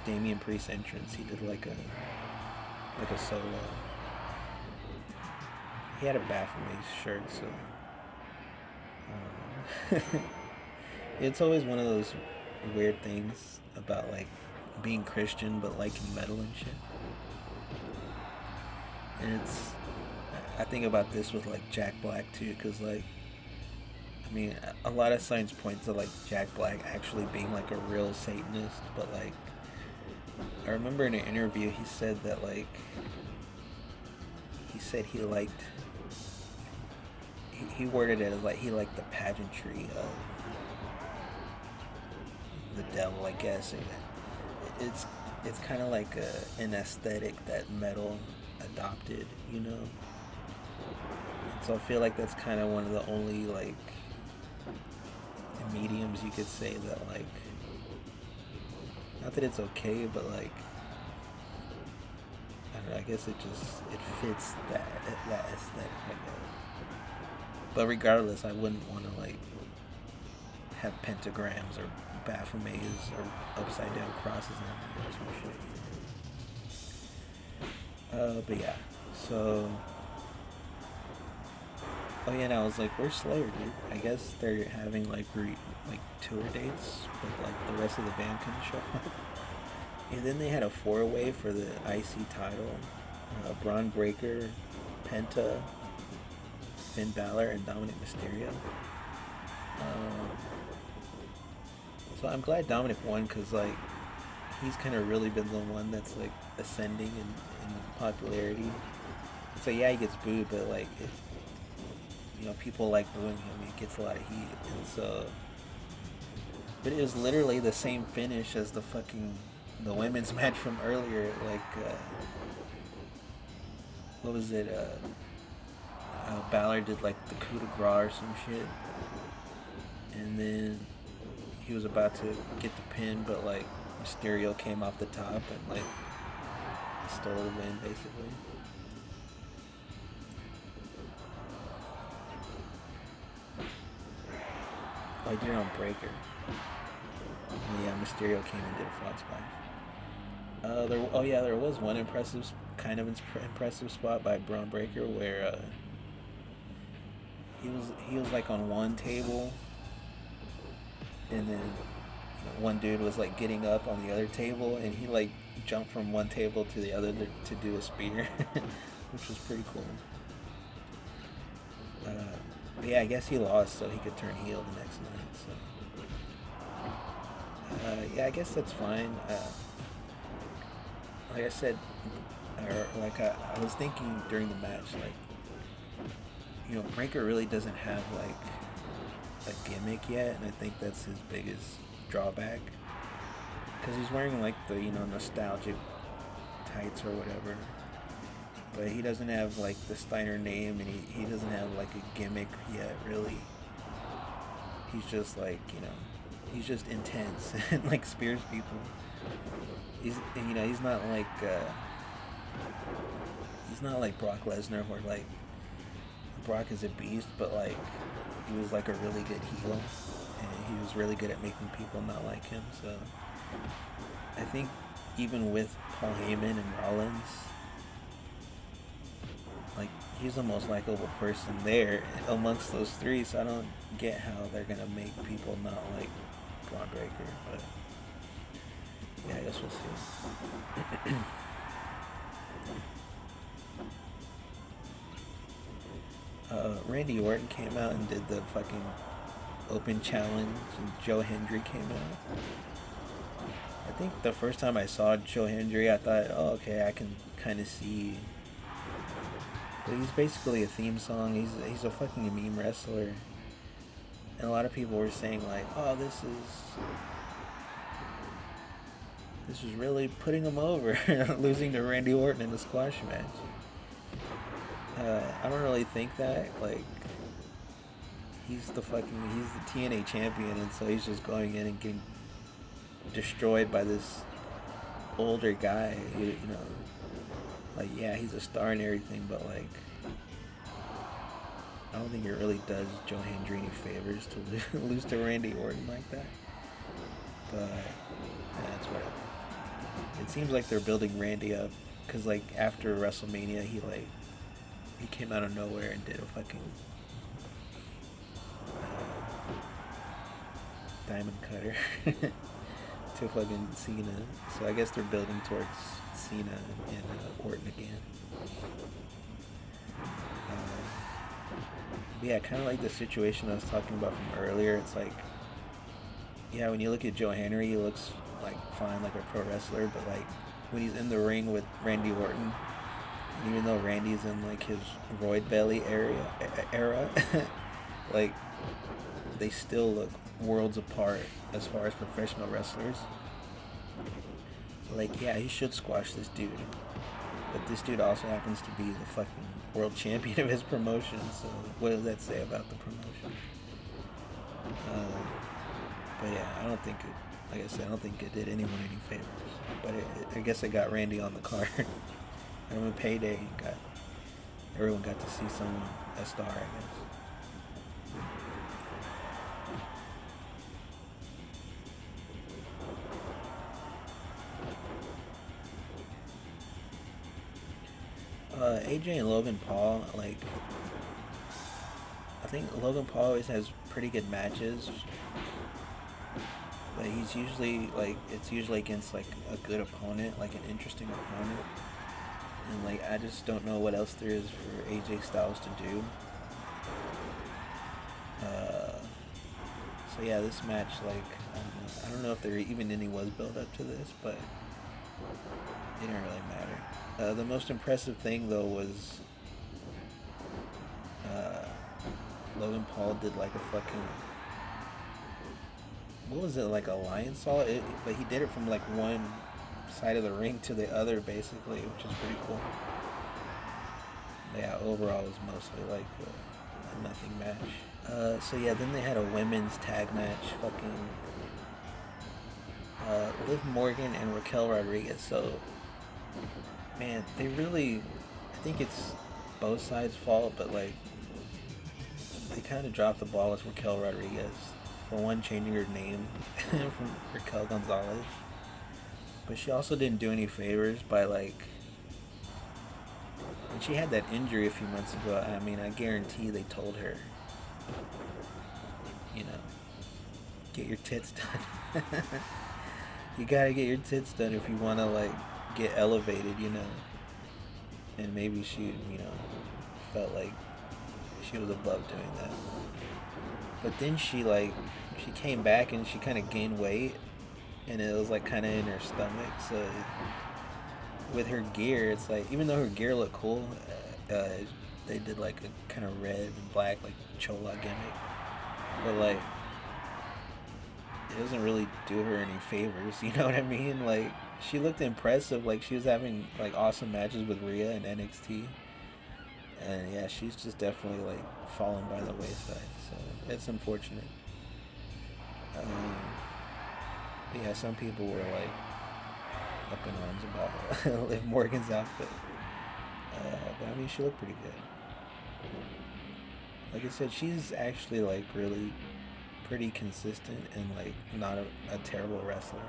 Damian Priest's entrance. He did like a solo. He had a Baphomet shirt, so it's always one of those weird things about like being Christian but liking metal and shit. And I think about this with like Jack Black too, because like, I mean, a lot of signs point to like Jack Black actually being like a real Satanist, but like, I remember in an interview he said that like, he liked, he worded it as like he liked the pageantry of the devil, I guess. And it's kind of like an aesthetic that metal adopted, you know. And so I feel like that's kind of one of the only like mediums, you could say that, like, not that it's okay, but like, I don't know, I guess it fits that aesthetic, I guess. But regardless, I wouldn't want to like have pentagrams or Baphomets or upside down crosses on me or some shit. But yeah, so. Oh yeah, and I was like, where's Slayer, dude? I guess they're having like tour dates, but like the rest of the band couldn't show up. And then they had a 4-way for the IC title. Braun Breaker, Penta, Finn Balor, and Dominic Mysterio. So I'm glad Dominic won, because like he's kind of really been the one that's like ascending in popularity. So yeah, he gets booed, but like people like booing him. He gets a lot of heat, and so. But it was literally the same finish as the women's match from earlier. Like, what was it? Balor did like the coup de grace or some shit, and then he was about to get the pin, but like Mysterio came off the top and like stole the win, basically. Oh, I did it on Breaker. And yeah, Mysterio came and did a frog splash. There was one impressive spot by Braun Breaker where he was like on one table, and then one dude was like getting up on the other table, and he like jumped from one table to the other to do a spear, which was pretty cool. But yeah, I guess he lost so he could turn heel the next night. So yeah, I guess that's fine. Like I said, I was thinking during the match, like, Breaker really doesn't have like a gimmick yet, and I think that's his biggest drawback, because he's wearing like the nostalgic tights or whatever, but he doesn't have like the Steiner name, and he doesn't have like a gimmick yet, really. He's just like, he's just intense and like spears people. He's not like Brock Lesnar, where like Brock is a beast, but like he was like a really good heel, and he was really good at making people not like him. So I think even with Paul Heyman and Rollins, like he's the most likable person there amongst those three. So I don't get how they're gonna make people not like Braun Breaker, but yeah, I guess we'll see. Randy Orton came out and did the fucking open challenge, and Joe Hendry came out. I think the first time I saw Joe Hendry, I thought, oh, okay, I can kind of see. But he's basically a theme song. He's a fucking meme wrestler. And a lot of people were saying like, oh, this is really putting him over, losing to Randy Orton in a squash match. I don't really think that. Like, he's the TNA champion, and so he's just going in and getting destroyed by this older guy. Like, yeah, he's a star and everything, but like, I don't think it really does Joe Hendry any favors to lose to Randy Orton like that. But yeah, that's whatever. It seems like they're building Randy up, because like after WrestleMania, he came out of nowhere and did a fucking diamond cutter to fucking Cena. So I guess they're building towards Cena and Orton again. Yeah, kind of like the situation I was talking about from earlier. It's like, yeah, when you look at Joe Henry, he looks like fine, like a pro wrestler, but like when he's in the ring with Randy Orton, and even though Randy's in like his roid belly era, like they still look worlds apart as far as professional wrestlers. Like, yeah, he should squash this dude, but this dude also happens to be the fucking world champion of his promotion, so what does that say about the promotion? But yeah, I don't think it. Like I said, I don't think it did anyone any favors. But I guess it got Randy on the card. And with Payday, everyone got to see someone a star, I guess. AJ and Logan Paul, like, I think Logan Paul always has pretty good matches, but he's usually like, it's usually against like a good opponent, like an interesting opponent, and like I just don't know what else there is for AJ Styles to do. So yeah, this match, like, I don't know if there even any was build up to this, but it didn't really matter. The most impressive thing though was Logan Paul did like a fucking, what was it, like a lion saw? But he did it from like one side of the ring to the other basically, which is pretty cool. But yeah, overall it was mostly like a nothing match. So yeah, then they had a women's tag match. Fucking Liv Morgan and Raquel Rodriguez. So man, they really, I think it's both sides' fault, but like they kind of dropped the ball with Raquel Rodriguez. For one, changing her name from Raquel Gonzalez, but she also didn't do any favors by like. And she had that injury a few months ago. I mean, I guarantee they told her, you know, get your tits done. You gotta get your tits done if you wanna like get elevated, you know. And maybe she, you know, felt like she was above doing that. But then she came back and she kind of gained weight, and it was like kind of in her stomach. So with her gear, it's like, even though her gear looked cool, they did like a kind of red and black like chola gimmick, but like it doesn't really do her any favors. You know what I mean? Like, she looked impressive. Like, she was having like awesome matches with Rhea and NXT. And yeah, she's just definitely like fallen by the wayside. So it's unfortunate. But yeah, some people were like up in arms about Liv Morgan's outfit. But I mean, she looked pretty good. Like I said, she's actually like really pretty consistent and like not a terrible wrestler.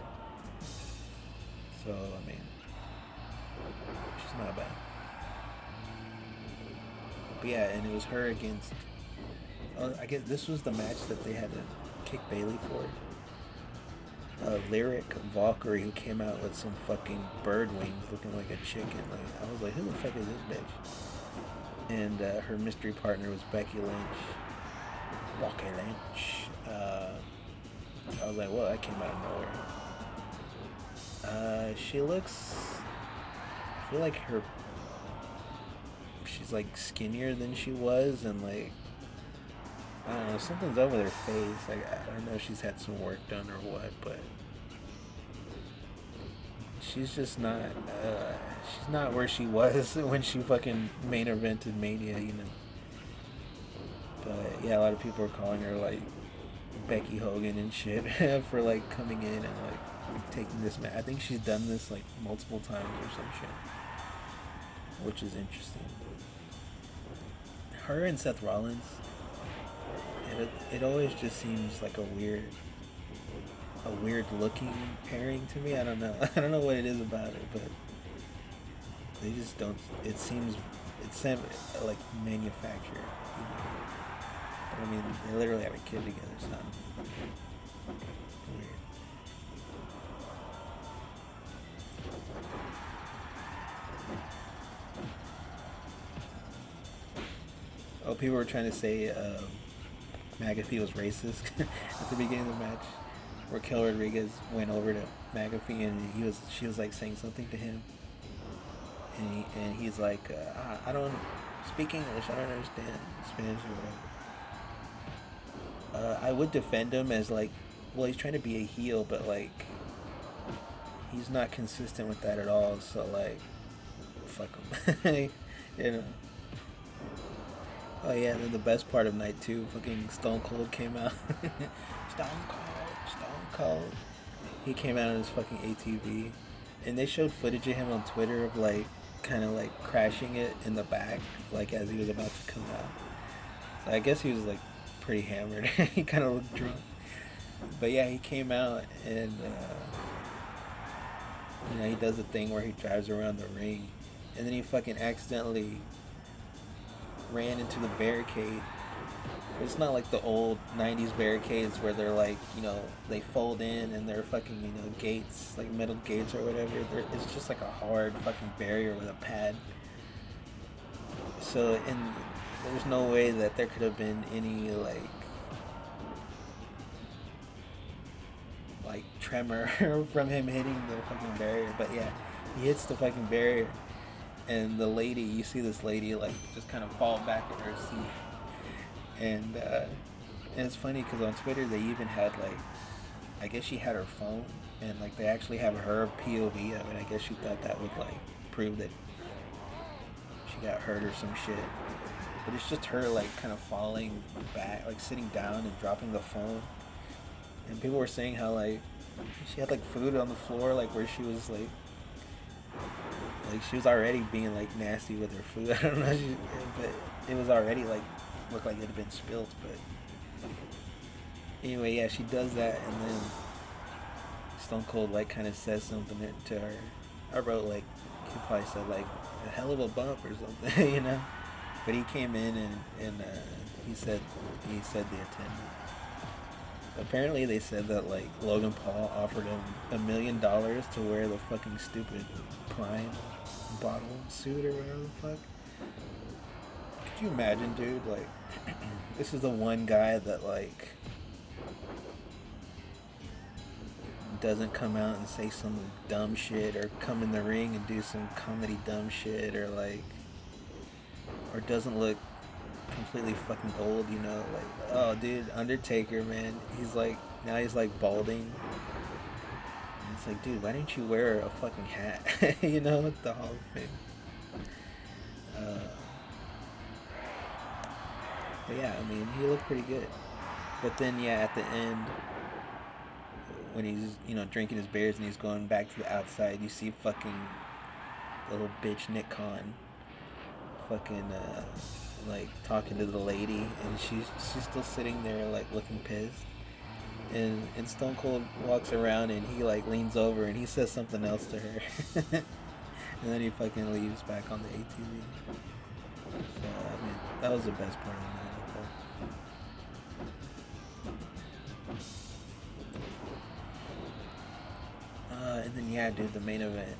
So I mean, she's not bad. But yeah, and it was her against. I guess this was the match that they had to kick Bailey for. Lyric Valkyrie, who came out with some fucking bird wings looking like a chicken. Like, I was like, who the fuck is this bitch? And her mystery partner was Becky Lynch. Becky Lynch. I was like, well, that came out of nowhere. She looks. I feel like she's like skinnier than she was, and like, I don't know, something's up with her face. Like, I don't know if she's had some work done or what, but she's just not. She's not where she was when she fucking main evented Mania, you know. But yeah, a lot of people are calling her like Becky Hogan and shit for like coming in and like taking this match. I think she's done this like multiple times or some shit, which is interesting. Her and Seth Rollins, it always just seems like a weird looking pairing to me. I don't know. I don't know what it is about it, but they just don't. It's like manufactured, you know. But I mean, they literally have a kid together, so weird. Oh, people were trying to say McAfee was racist at the beginning of the match. Raquel Rodriguez went over to McAfee and she was like saying something to him, and he's like, I don't speak English, I don't understand Spanish or whatever. I would defend him as like, well, he's trying to be a heel, but like he's not consistent with that at all. So like, fuck him, you know. Oh yeah, and then the best part of night 2, fucking Stone Cold came out. Stone called? He came out on his fucking ATV, and they showed footage of him on Twitter of like kind of like crashing it in the back, like as he was about to come out. So I guess he was like pretty hammered. He kind of looked drunk. But yeah, he came out and he does a thing where he drives around the ring, and then he fucking accidentally ran into the barricade. It's not like the old 90s barricades where they're like, they fold in and they're fucking, gates, like metal gates or whatever. It's just like a hard fucking barrier with a pad. So, and there's no way that there could have been any, like tremor from him hitting the fucking barrier. But yeah, he hits the fucking barrier, and you see this lady, like, just kind of fall back in her seat. And it's funny because on Twitter they even had, like, I guess she had her phone, and like they actually have her POV of it. I guess she thought that would like prove that she got hurt or some shit. But it's just her like kind of falling back, like sitting down and dropping the phone. And people were saying how like she had like food on the floor, like where she was like she was already being like nasty with her food. I don't know, but it was already like looked like it had been spilled. But anyway, yeah, she does that, and then Stone Cold like kind of says something to her. I wrote like he probably said like a hell of a bump or something, But he came in and he said the attendant. Apparently they said that like Logan Paul offered him $1 million to wear the fucking stupid Prime bottle suit or whatever the fuck. Could you imagine, dude? Like, this is the one guy that like doesn't come out and say some dumb shit, or come in the ring and do some comedy dumb shit, or doesn't look completely fucking old, like, oh dude, Undertaker, man, he's like balding, and it's like, dude, why didn't you wear a fucking hat? With the Hall of Fame. But yeah, I mean, he looked pretty good. But then yeah, at the end, when he's drinking his beers and he's going back to the outside, you see fucking little bitch Nick Khan fucking like talking to the lady, and she's still sitting there like looking pissed, and Stone Cold walks around and he like leans over and he says something else to her. And then he fucking leaves back on the ATV. So I mean, that was the best part of the night, and then yeah, dude, the main event.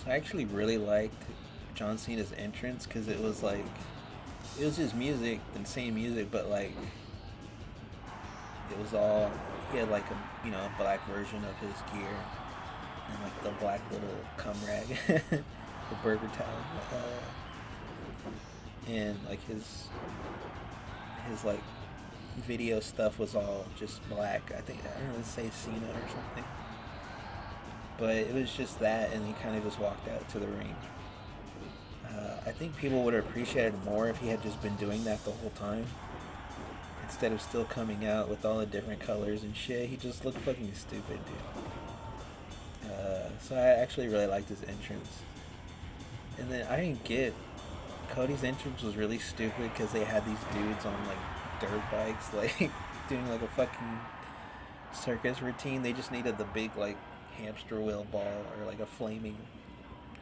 So I actually really liked John Cena's entrance, because it was his music, the same music, but like it was all, he had like a black version of his gear, and like the black little cum rag, the burger towel, and like his like video stuff was all just black. I don't know, say Cena or something. But it was just that, and he kind of just walked out to the ring. I think people would have appreciated more if he had just been doing that the whole time, instead of still coming out with all the different colors and shit. He just looked fucking stupid, dude. So I actually really liked his entrance. And then I didn't get, Cody's entrance was really stupid, because they had these dudes on like dirt bikes, like doing like a fucking circus routine. They just needed the big like hamster wheel ball, or like a flaming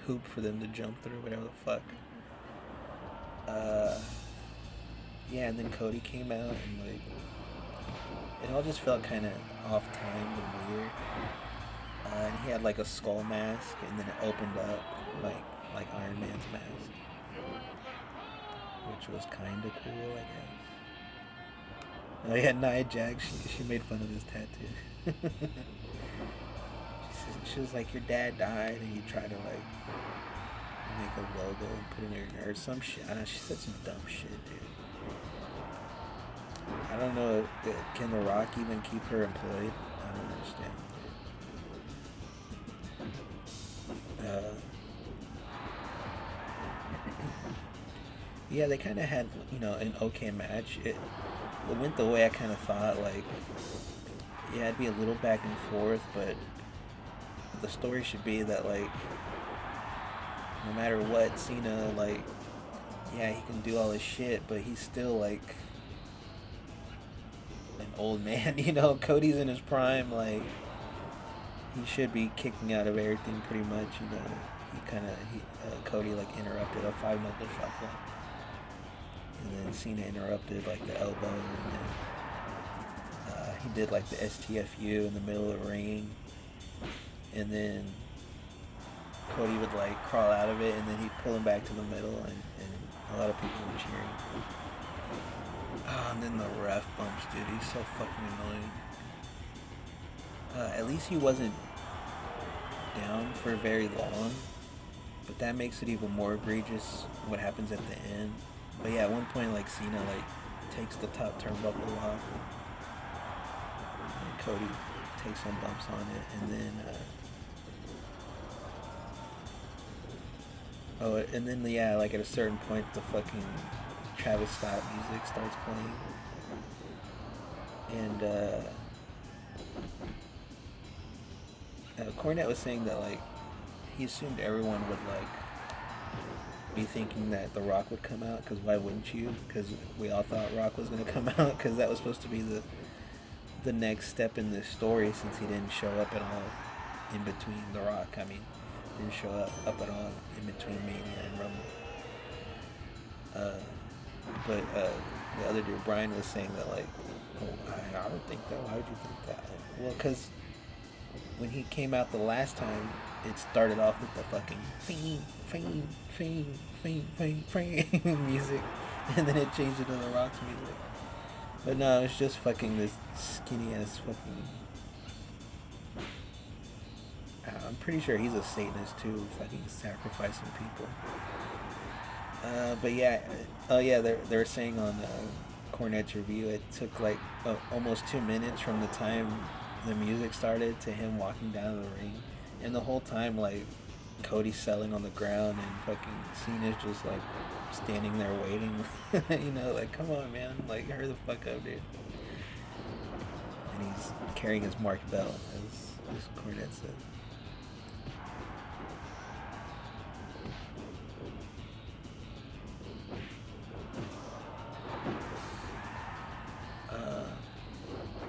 hoop for them to jump through, whatever the fuck. Yeah, and then Cody came out, and like it all just felt kind of off timed and weird. And he had like a skull mask, and then it opened up like Iron Man's mask, which was kind of cool, I guess. Oh yeah, Nia Jax, she made fun of his tattoo. She was like, your dad died, and you try to like make a logo and put it in your, or some shit. I don't know, she said some dumb shit, dude. I don't know, can The Rock even keep her employed? I don't understand. Yeah, they kind of had, an okay match. It went the way I kind of thought. Like, yeah, it'd be a little back and forth, but the story should be that, like, no matter what, Cena, like, yeah, he can do all this shit, but he's still, like, an old man, you know? Cody's in his prime, like, he should be kicking out of everything pretty much, you know? Cody, like, interrupted a 5-knuckle shuffle. And then Cena interrupted, like, the elbow, and then he did, like, the STFU in the middle of the ring. And then Cody would, like, crawl out of it, and then he'd pull him back to the middle, and a lot of people were cheering. Oh, and then the ref bumps, dude. He's so fucking annoying. At least he wasn't down for very long, but that makes it even more egregious what happens at the end. But yeah, at one point, like, Cena, like, takes the top turnbuckle off, and Cody takes some bumps on it, and then yeah, like, at a certain point, the fucking Travis Scott music starts playing, and Cornette was saying that, like, he assumed everyone would, like, be thinking that The Rock would come out, because why wouldn't you? Because we all thought Rock was going to come out, because that was supposed to be the next step in the story, since he didn't show up at all in between The Rock. I mean, didn't show up at all in between Mania and Rumble. But the other dude, Brian, was saying that, like, oh, I don't think that. Why would you think that? Well, because when he came out the last time, it started off with the fucking fiend music, and then it changed into The Rock's music. But no, it's just fucking this skinny ass fucking. I'm pretty sure he's a Satanist too, fucking sacrificing people. But yeah, oh yeah, they were saying on Cornette's review, it took like almost 2 minutes from the time the music started to him walking down the ring, and the whole time, like, Cody's selling on the ground and fucking Cena's just, like, standing there waiting. You know, like, come on, man, like, hurry the fuck up, dude. And he's carrying his marked belt, as Cornette said.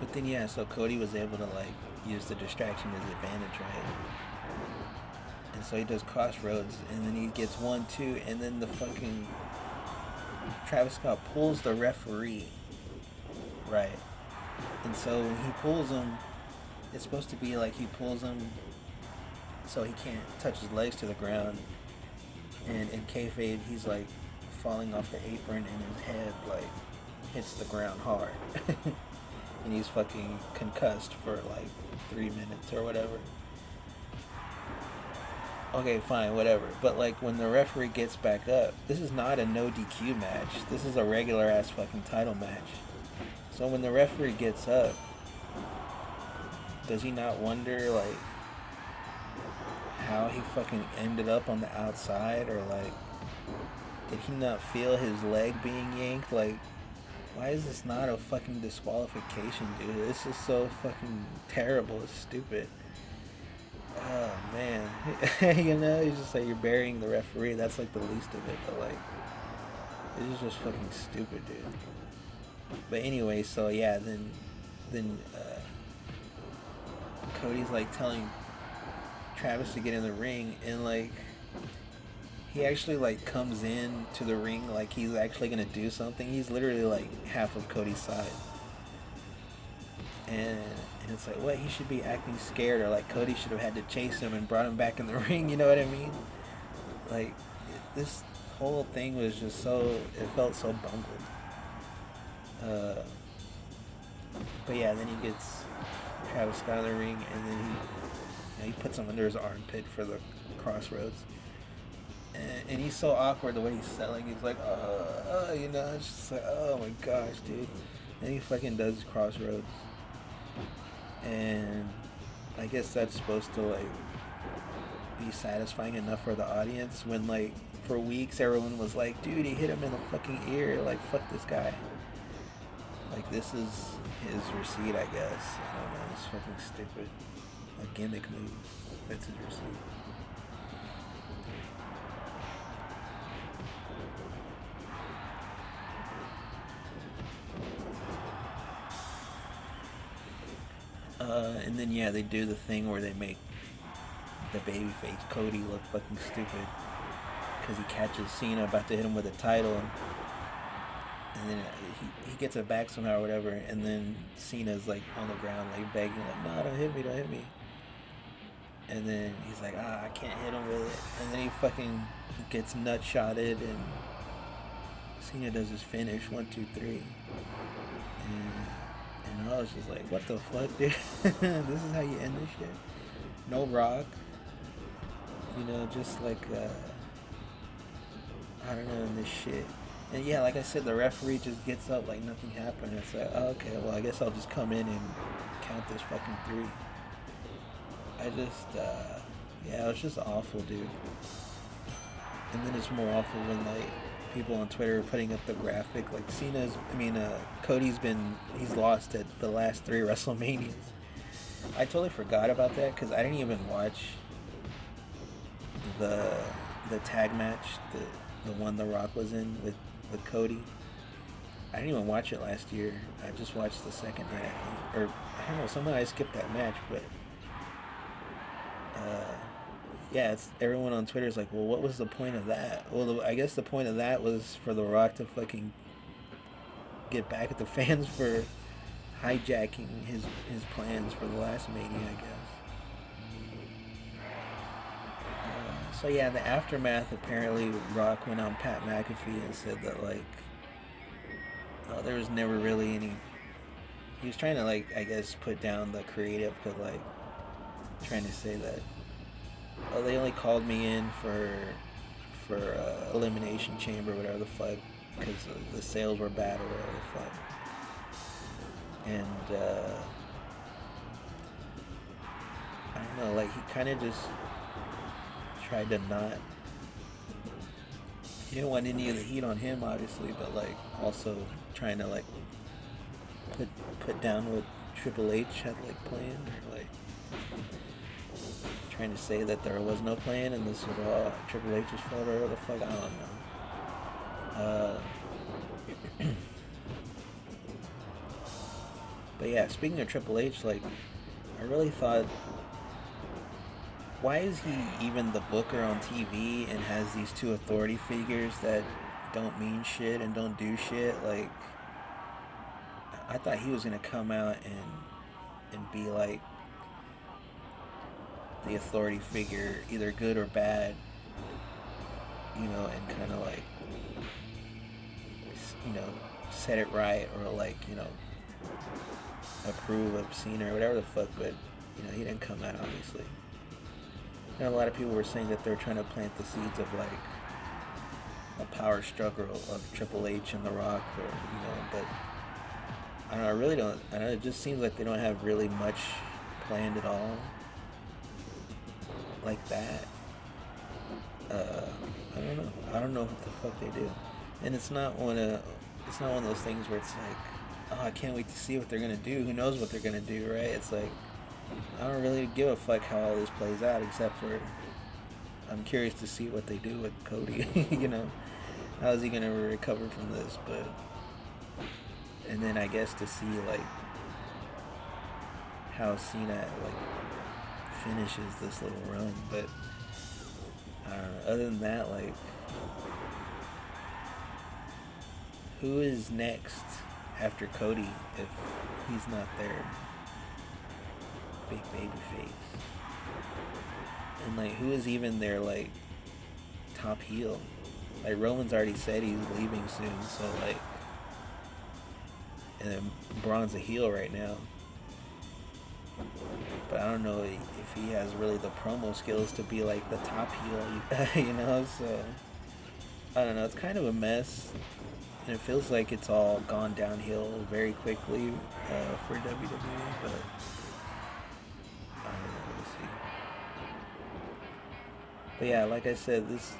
But then, yeah, so Cody was able to, like, use the distraction as advantage, right? And so he does Crossroads, and then he gets 1-2, and then the fucking Travis Scott pulls the referee, right? And so when he pulls him, it's supposed to be like he pulls him so he can't touch his legs to the ground. And in kayfabe, he's, like, falling off the apron, and his head, like, hits the ground hard. And he's fucking concussed for, like, 3 minutes or whatever. Okay, fine, whatever. But, like, when the referee gets back up, this is not a no DQ match. This is a regular ass fucking title match. So when the referee gets up, does he not wonder, like, how he fucking ended up on the outside? Or, like, did he not feel his leg being yanked? Like, why is this not a fucking disqualification, dude? This is so fucking terrible. It's stupid. Oh, man. You know, he's just like, you're burying the referee. That's, like, the least of it. But, like, this is just fucking stupid, dude. But anyway, so, yeah, then Cody's, like, telling Travis to get in the ring, and, like, he actually, like, comes in to the ring like he's actually gonna do something. He's literally, like, half of Cody's size. And it's like, what? He should be acting scared, or, like, Cody should have had to chase him and brought him back in the ring, you know what I mean? Like, this whole thing was just so, it felt so bungled. But yeah, then he gets Travis Scott in the ring, and then he puts him under his armpit for the Crossroads. And he's so awkward the way he's selling. He's like, you know, it's just like, oh my gosh, dude. And he fucking does Crossroads. And I guess that's supposed to, like, be satisfying enough for the audience when, like, for weeks everyone was like, dude, he hit him in the fucking ear. Like, fuck this guy. Like, this is his receipt, I guess. I don't know. It's fucking stupid. A gimmick move. That's his receipt. And then yeah, they do the thing where they make the babyface Cody look fucking stupid because he catches Cena about to hit him with a title, and then he gets it back somehow or whatever, and then Cena's like on the ground like begging like, no, don't hit me, and then he's like, I can't hit him with it, and then he fucking gets nut shotted, and Cena does his finish 1, 2, 3, and I was just like, what the fuck, dude? This is how you end this shit? No Rock, you know, just like I don't know, in this shit. And yeah, like I said, the referee just gets up like nothing happened. It's like, oh, okay, well, I guess I'll just come in and count this fucking 3. I just, yeah, it was just awful, dude. And then it's more awful when, like, people on Twitter are putting up the graphic. Like, he's lost at the last 3 WrestleManias. I totally forgot about that because I didn't even watch the tag match, the one The Rock was in with Cody. I didn't even watch it last year. I just watched the second night, I think. Or, I don't know, somehow I skipped that match, but yeah, it's everyone on Twitter is like, well, what was the point of that? Well, I guess the point of that was for The Rock to fucking get back at the fans for hijacking his plans for the last Mania, I guess. So yeah, the aftermath, apparently Rock went on Pat McAfee and said that, like, there was never really any. He was trying to, like, I guess, put down the creative, because, like, trying to say that, oh, they only called me in for Elimination Chamber, whatever the fuck, because the sales were bad or whatever the fuck. And I don't know, like, he kind of just tried to not. He didn't want any of the heat on him, obviously, but, like, also trying to, like, put down what Triple H had, like, planned, or, like, trying to say that there was no plan and this was all Triple H's fault or whatever the fuck. I don't know. But yeah, speaking of Triple H, like, I really thought, why is he even the booker on TV and has these 2 authority figures that don't mean shit and don't do shit? Like, I thought he was gonna come out and be like the authority figure, either good or bad, you know, and kind of like, you know, set it right, or like, you know, approve of Cena or whatever the fuck. But, you know, he didn't come out, obviously. And a lot of people were saying that they're trying to plant the seeds of, like, a power struggle of Triple H and The Rock, or, you know, but I don't know, I really don't. I know, it just seems like they don't have really much planned at all like that. I don't know. I don't know what the fuck they do. And it's not one of those things where it's like, oh, I can't wait to see what they're gonna do. Who knows what they're gonna do, right? It's like, I don't really give a fuck how all this plays out, except for I'm curious to see what they do with Cody. You know, how is he gonna recover from this? But, and then I guess to see, like, how Cena, like, finishes this little run. But I don't know, other than that, like, who is next after Cody if he's not there? Big baby face. And, like, who is even their, like, top heel? Like, Roman's already said he's leaving soon, so, like, and then Braun's a heel right now. But I don't know if he has really the promo skills to be, like, the top heel, you know, so I don't know, it's kind of a mess, and it feels like it's all gone downhill very quickly for WWE, but I don't know, we'll see. But yeah, like I said, this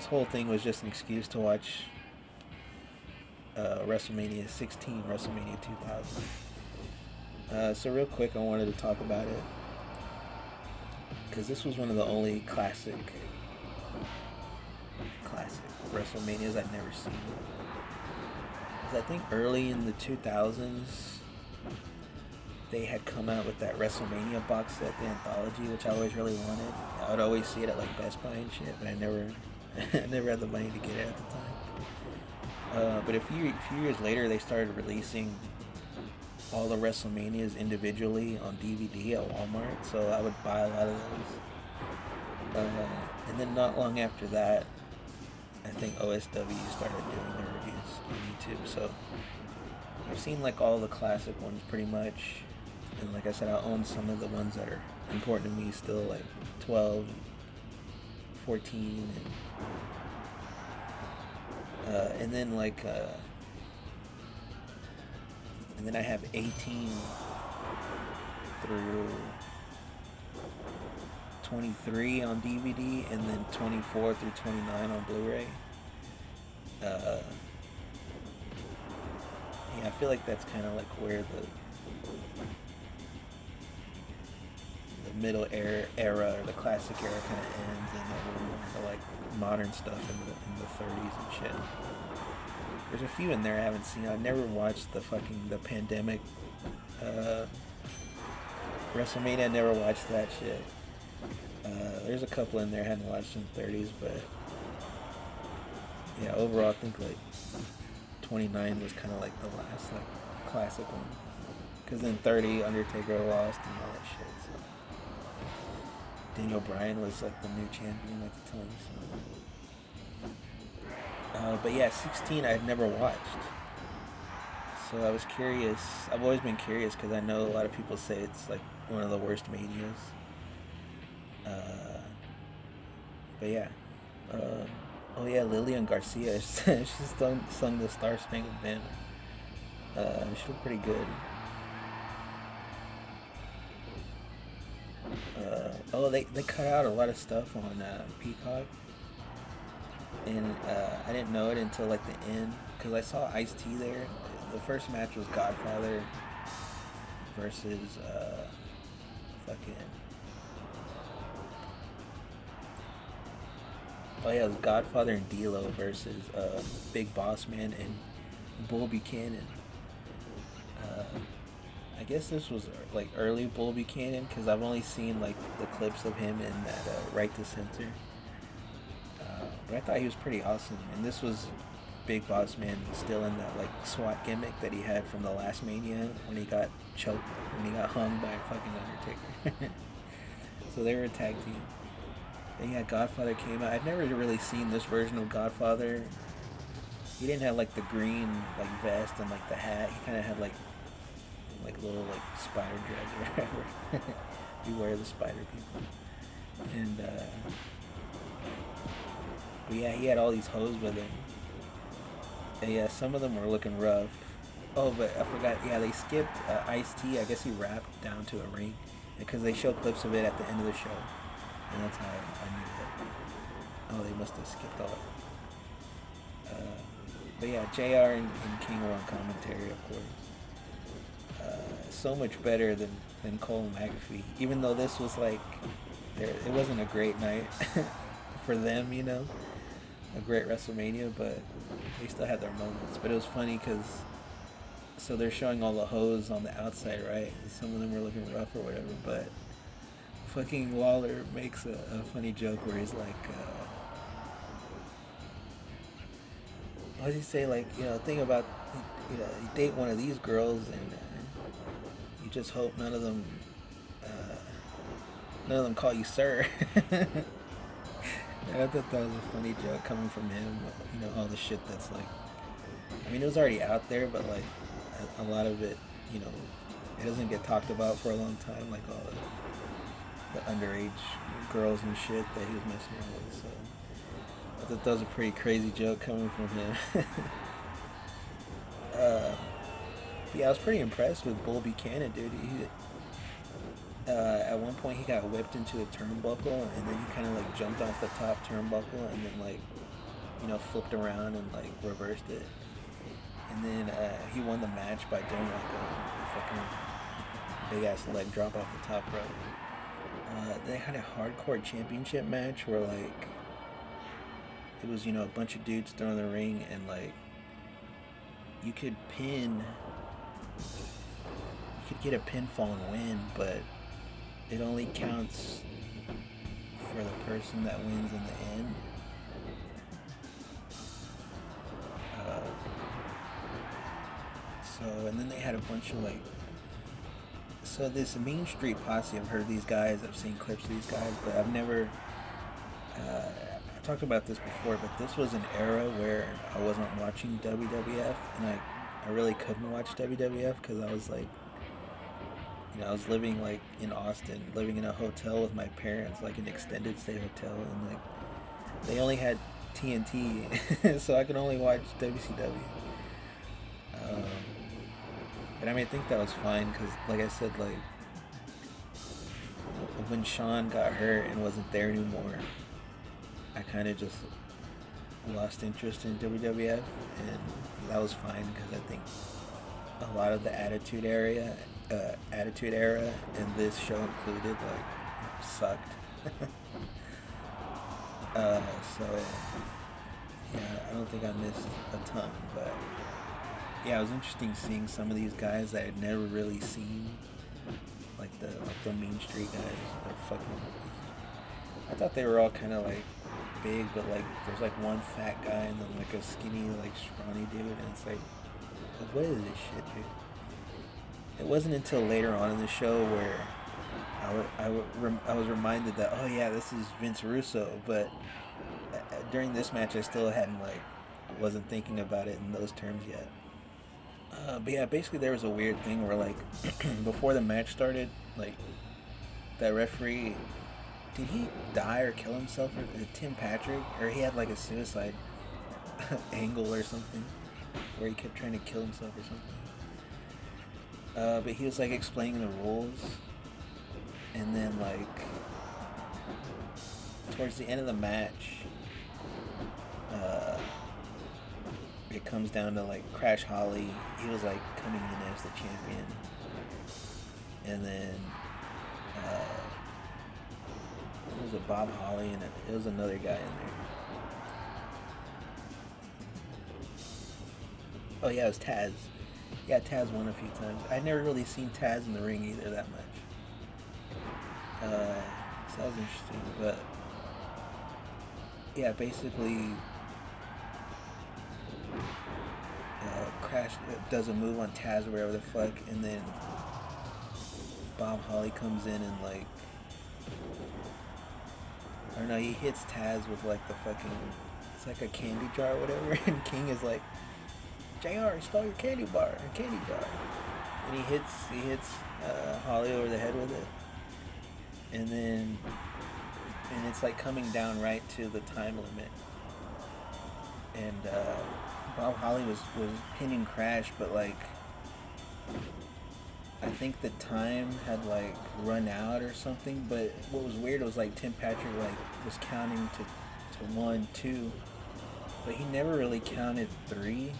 whole thing was just an excuse to watch WrestleMania 16, WrestleMania 2000. So real quick, I wanted to talk about it because this was one of the only classic WrestleManias I'd never seen. Because I think early in the 2000s, they had come out with that WrestleMania box set, the anthology, which I always really wanted. I would always see it at like Best Buy and shit, but I never had the money to get it at the time. But a few years later, they started releasing all the WrestleManias individually on DVD at Walmart, so I would buy a lot of those. And then not long after that, I think OSW started doing their reviews on YouTube, so I've seen like all the classic ones pretty much, and like I said, I own some of the ones that are important to me still, like 12, 14, and then like and then I have 18 through 23 on DVD, and then 24 through 29 on Blu-ray. Yeah, I feel like that's kind of like where the middle era or the classic era kind of ends, and then we're more into like modern stuff in the 30s and shit. There's a few in there I haven't seen. I've never watched the pandemic WrestleMania. I never watched that shit. There's a couple in there I hadn't watched in the 30s, but yeah, overall I think like 29 was kind of like the last like classic one. Because then 30, Undertaker lost and all that shit. So Daniel Bryan was like the new champion at the time. So. But yeah, 16 I had never watched. So I was curious. I've always been curious because I know a lot of people say it's like one of the worst manias. But yeah. Oh yeah, Lillian Garcia. She sung the Star Spangled Banner. She looked pretty good. They cut out a lot of stuff on Peacock. And I didn't know it until like the end, because I saw Ice-T there. The first match was Godfather versus it was Godfather and D'Lo versus Big Boss Man and Bull Buchanan. I guess this was like early Bull Buchanan, because I've only seen like the clips of him in that Right to Censor. But I thought he was pretty awesome, and this was Big Boss Man still in that like SWAT gimmick that he had from the last Mania when he got choked, when he got hung by fucking Undertaker. So they were a tag team. And yeah, Godfather came out. I'd never really seen this version of Godfather. He didn't have like the green like vest and like the hat. He kind of had like little like spider dreads or whatever. Beware the spider people. And but yeah, he had all these hoes with him. And yeah, some of them were looking rough. Oh, but I forgot. Yeah, they skipped Ice-T. I guess he rapped down to a ring, because they show clips of it at the end of the show, and that's how I knew that. Oh, they must have skipped all of it. But yeah, JR and King were on commentary, of course. So much better than Cole and McAfee. Even though this was like, it wasn't a great night for them, you know, a great WrestleMania, but they still had their moments. But it was funny because, so they're showing all the hoes on the outside, right? Some of them were looking rough or whatever, but fucking Lawler makes a funny joke where he's like, what does he say? Like, you know, think about, you date one of these girls and you just hope none of them call you sir. And I thought that was a funny joke coming from him. You know, all the shit that's like, I mean, it was already out there, but like a lot of it, you know, it doesn't get talked about for a long time, like all the underage girls and shit that he was messing around with. So I thought that was a pretty crazy joke coming from him. Yeah, I was pretty impressed with Bull Buchanan, dude. At one point he got whipped into a turnbuckle, and then he kind of like jumped off the top turnbuckle and then like, you know, flipped around and like reversed it. And then he won the match by doing like a fucking big ass leg drop off the top rope. They had a hardcore championship match where like it was, you know, a bunch of dudes thrown in the ring, and like you could get a pinfall and win, but it only counts for the person that wins in the end. And then they had a bunch of like, so this Mean Street Posse, I've heard of these guys, I've seen clips of these guys, but I've never, I talked about this before, but this was an era where I wasn't watching WWF, and I really couldn't watch WWF because I was like, you know, I was living like in Austin, living in a hotel with my parents, like an extended stay hotel, and like they only had TNT, so I could only watch WCW. But I mean, I think that was fine because, like I said, like when Shawn got hurt and wasn't there anymore, I kind of just lost interest in WWF, and that was fine because I think a lot of the Attitude Era, and this show included, like, sucked. So yeah, I don't think I missed a ton, but yeah, it was interesting seeing some of these guys that I'd never really seen, like the Mean Street guys. They're fucking. I thought they were all kind of like big, but like there's like one fat guy and then like a skinny, like scrawny dude, and it's like, what is this shit, dude? It wasn't until later on in the show where I was reminded that, oh yeah, this is Vince Russo, but during this match I still wasn't thinking about it in those terms yet. But yeah, basically there was a weird thing where like before the match started, like that referee, did he die or kill himself, or Tim Patrick, or he had like a suicide angle or something where he kept trying to kill himself or something. But he was like explaining the rules, and then like towards the end of the match, it comes down to like Crash Holly. He was like coming in as the champion, and then it was a Bob Holly, and it was another guy in there. Oh yeah, it was Taz. Yeah, Taz won a few times. I'd never really seen Taz in the ring either that much. So that was interesting, but yeah, basically Crash does a move on Taz or whatever the fuck, and then Bob Holly comes in and like, I don't know, he hits Taz with like the fucking, it's like a candy jar or whatever, and King is like, JR, he stole your candy bar, or candy jar, and he hits Holly over the head with it, and it's like coming down right to the time limit, and Bob Holly was pinning Crash, but like I think the time had like run out or something. But what was weird was like Tim Patrick like was counting to 1, 2, but he never really counted 3,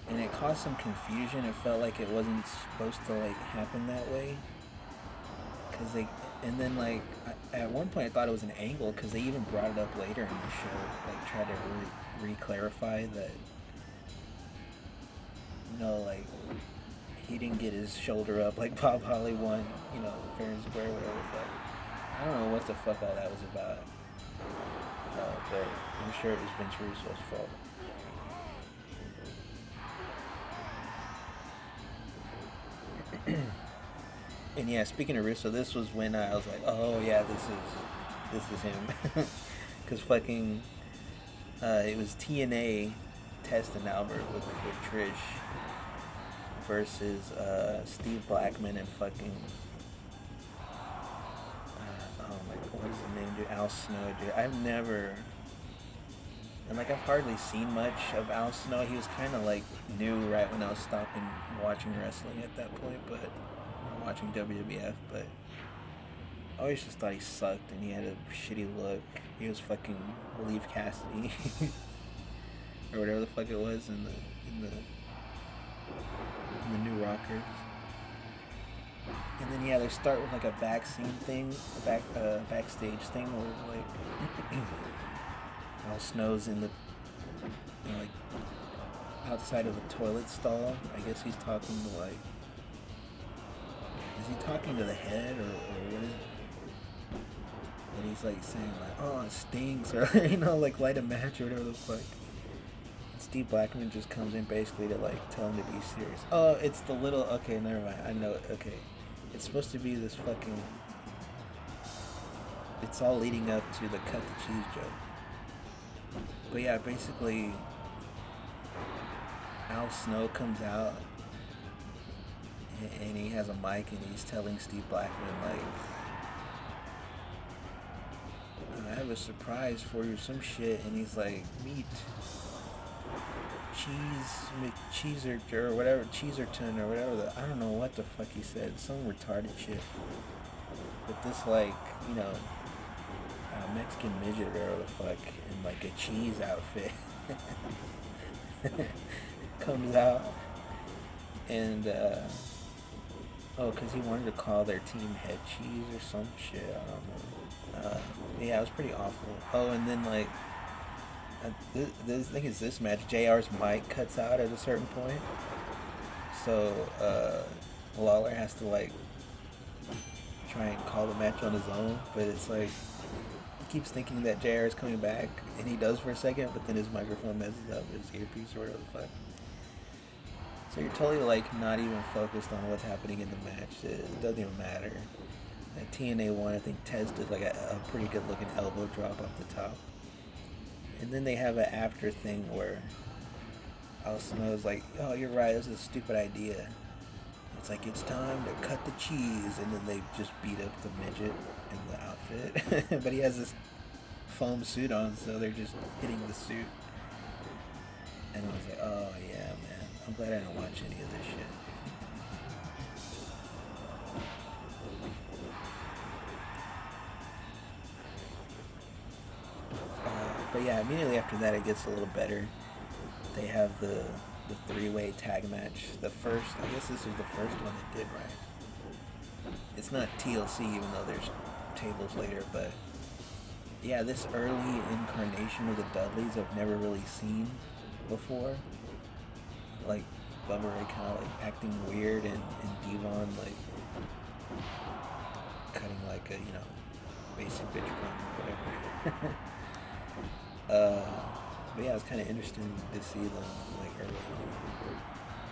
and it caused some confusion. It felt like it wasn't supposed to like happen that way, cause and then like at one point I thought it was an angle, because they even brought it up later in the show, like tried to re-clarify that, you know, like he didn't get his shoulder up like Bob Holly won, you know, fair and square, whatever the fuck. I don't know what the fuck all that was about, but I'm sure it was Vince Russo's fault. And yeah, speaking of Russo, this was when I was like, oh yeah, this is him, because fucking it was TNA, Test and Albert with Trish versus Steve Blackman and fucking oh my, what is his name, dude? Al Snow, dude. I've hardly seen much of Al Snow. He was kind of like new right when I was stopping watching wrestling at that point, but watching WWF. But I always just thought he sucked and he had a shitty look. He was fucking Leaf Cassidy or whatever the fuck it was in the New Rockers. And then yeah, they start with like a back scene thing, backstage thing where like Al Snow's in the like outside of a toilet stall. I guess he's talking to like, is he talking to the head or what is it? And he's like saying like, oh, it stings, or like light a match or whatever the fuck. And Steve Blackman just comes in basically to like tell him to be serious. Oh, it's the little, okay, never mind, I know it, okay. It's supposed to be this fucking, it's all leading up to the cut the cheese joke. But yeah, basically, Al Snow comes out and he has a mic and he's telling Steve Blackman like, I have a surprise for you, some shit, and he's like, meat, cheeser or whatever, cheeserton or whatever, I don't know what the fuck he said, some retarded shit. But this like, Mexican midget or whatever the fuck in like a cheese outfit comes out and because he wanted to call their team Head Cheese or some shit, I don't know. Yeah, it was pretty awful. Oh, and then like I think it's this match, JR's mic cuts out at a certain point, so Lawler has to like try and call the match on his own, but it's like he keeps thinking that JR is coming back, and he does for a second, but then his microphone messes up his earpiece or whatever the fuck. So you're totally like not even focused on what's happening in the match. It doesn't even matter. At TNA 1, I think Tez did like a pretty good looking elbow drop off the top. And then they have an after thing where Al Snow's like, oh, you're right, this is a stupid idea. It's like, it's time to cut the cheese, and then they just beat up the midget in the outfit. But he has this foam suit on, so they're just hitting the suit. And I was like, oh yeah, man, I'm glad I didn't watch any of this shit. But yeah, immediately after that it gets a little better. They have the three-way tag match. The first, I guess this is the first one they did, right? It's not TLC, even though there's tables later, but yeah, this early incarnation of the Dudleys I've never really seen before. Like Bubba Ray kind of like acting weird, and Devon like cutting like a, basic bitch promo or whatever. But yeah, it's kind of interesting to see them like early on.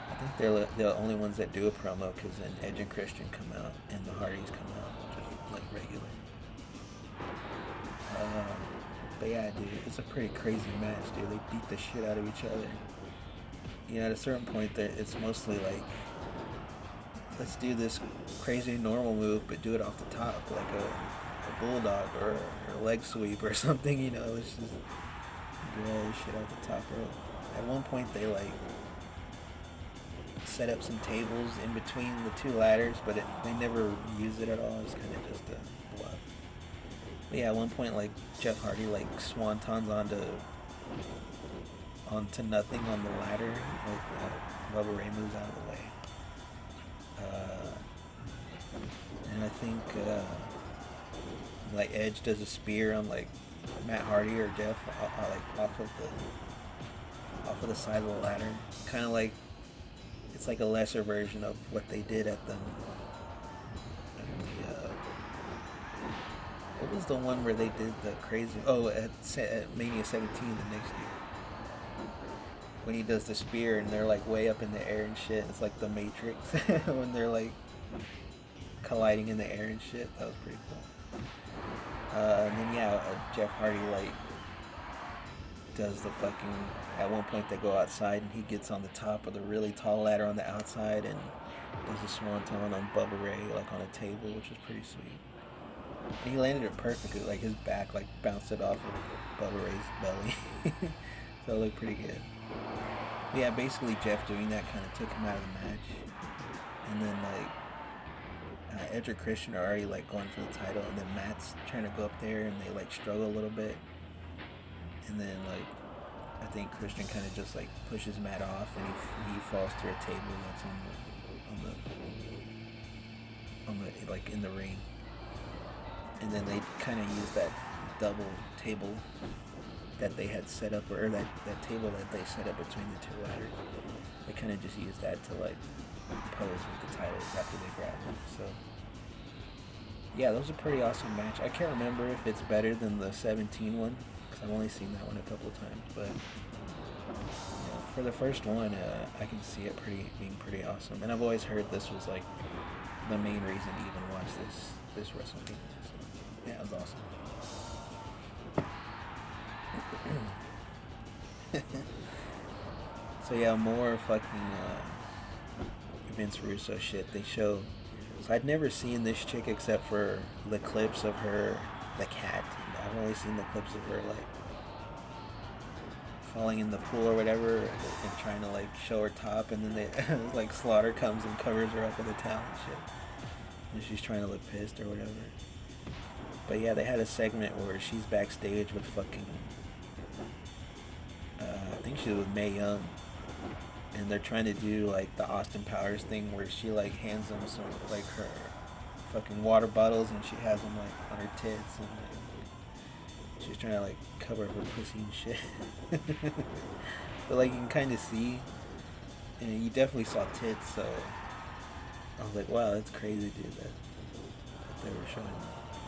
I think they're the only ones that do a promo, because then Edge and Christian come out and the Hardys come out just like regular. But yeah, dude, it's a pretty crazy match, dude. They beat the shit out of each other. At a certain point, it's mostly like, let's do this crazy normal move, but do it off the top, like a bulldog or a leg sweep or something. It's just do all this shit off the top rope. At one point, they like set up some tables in between the two ladders, but they never use it at all. It's kind of just a bluff. But yeah, at one point, like Jeff Hardy like swantons onto nothing on the ladder. Like Bubba Ray moves out of the way. And I think like Edge does a spear on like Matt Hardy or Jeff, like off of the side of the ladder. Kind of like, it's like a lesser version of what they did at the what was the one where they did the crazy, at Mania 17 the next year, when he does the spear and they're like way up in the air and shit. It's like the Matrix when they're like colliding in the air and shit. That was pretty cool. And then Jeff Hardy like does the fucking, at one point they go outside and he gets on the top of the really tall ladder on the outside and does a swanton on Bubba Ray like on a table, which was pretty sweet. And he landed it perfectly, like his back like bounced it off of Bubba Ray's belly. So it looked pretty good. But yeah, basically Jeff doing that kind of took him out of the match. And then like Edge or Christian are already like going for the title, and then Matt's trying to go up there and they like struggle a little bit. And then like I think Christian kind of just like pushes Matt off, and he falls through a table that's on like in the ring, and then they kind of used that double table that they had set up, or that table that they set up between the two ladders. They kind of just used that to like pose with the titles after they grabbed them. So yeah, that was a pretty awesome match. I can't remember if it's better than the 17 one, because I've only seen that one a couple of times, but for the first one, I can see it being pretty awesome. And I've always heard this was like the main reason to even watch this WrestleMania. So yeah, it was awesome. So yeah, more fucking Vince Russo shit. They show. So I'd never seen this chick except for the clips of her, the cat. I've only seen the clips of her like falling in the pool or whatever, and trying to like show her top, and then they like Slaughter comes and covers her up with a towel and shit, and she's trying to look pissed or whatever. But yeah, they had a segment where she's backstage with fucking I think she was with Mae Young, and they're trying to do like the Austin Powers thing where she like hands them some like her fucking water bottles, and she has them like on her tits, and like, she's trying to like cover her pussy and shit. But like you can kind of see, and you definitely saw tits, so I was like, wow, that's crazy, dude, that they were showing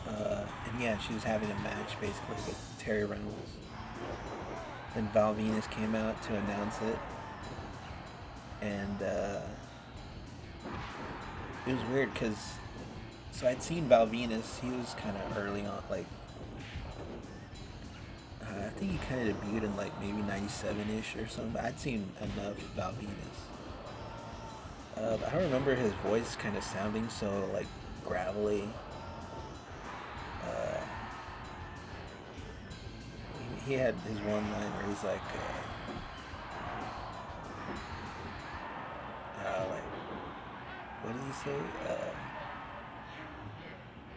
that. And yeah, she was having a match basically with Terry Reynolds. Then Val Venus came out to announce it, and it was weird because so I'd seen Val Venus. He was kind of early on, like I think he kind of debuted in like maybe 97-ish or something. But I'd seen enough Val Venus. But I don't remember his voice kind of sounding so like gravelly. He had his one line where he's like, what did he say?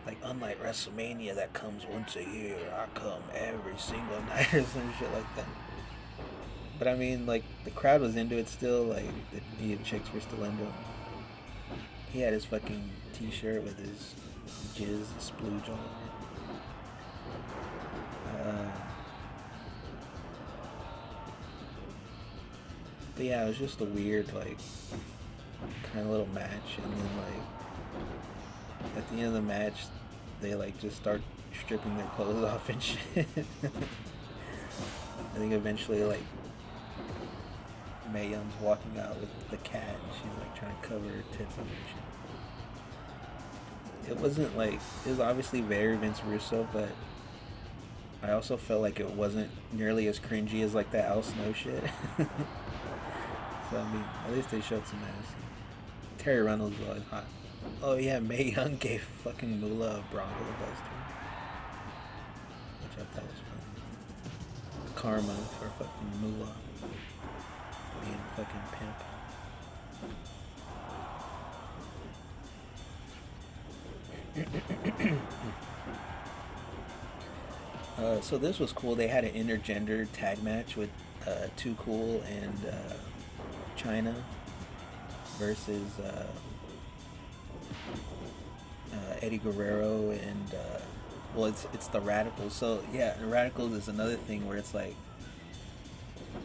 Like, unlike WrestleMania that comes once a year, I come every single night or some shit like that. But I mean, like, the crowd was into it still, like, the chicks were still into him. He had his fucking t-shirt with his jizz splooge on it. But yeah, it was just a weird, like, kind of little match, and then, like, at the end of the match, they, like, just start stripping their clothes off and shit. I think eventually, like, Mae Young's walking out with the cat, and she's, like, trying to cover her tits up and shit. It wasn't, like, it was obviously very Vince Russo, but I also felt like it wasn't nearly as cringy as, like, the Al Snow shit. So, I mean, at least they showed some ass. Terry Reynolds was always hot. Oh, yeah, Mae Young gave fucking Moolah a Bronco Buster, which I thought was funny. Karma for fucking Moolah being a fucking pimp. So this was cool. They had an intergender tag match with Too Cool and China versus Eddie Guerrero and well, it's the Radicals. So yeah, the Radicals is another thing where it's like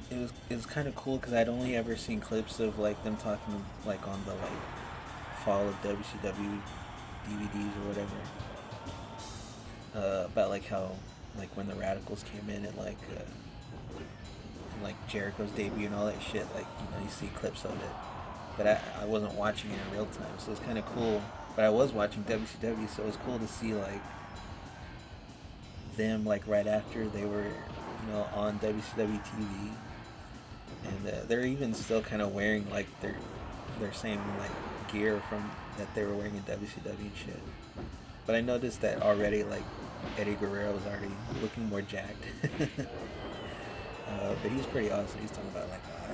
it was kind of cool because I'd only ever seen clips of like them talking like on the like fall of WCW DVDs or whatever about like how like when the Radicals came in and like Jericho's debut and all that shit, like, you know, you see clips of it, but I wasn't watching it in real time, so it's kind of cool. But I was watching WCW, so it was cool to see like them like right after they were, you know, on WCW TV, and they're even still kind of wearing like their same like gear from that they were wearing in WCW and shit. But I noticed that already, like Eddie Guerrero was already looking more jacked. But he's pretty awesome. He's talking about like, I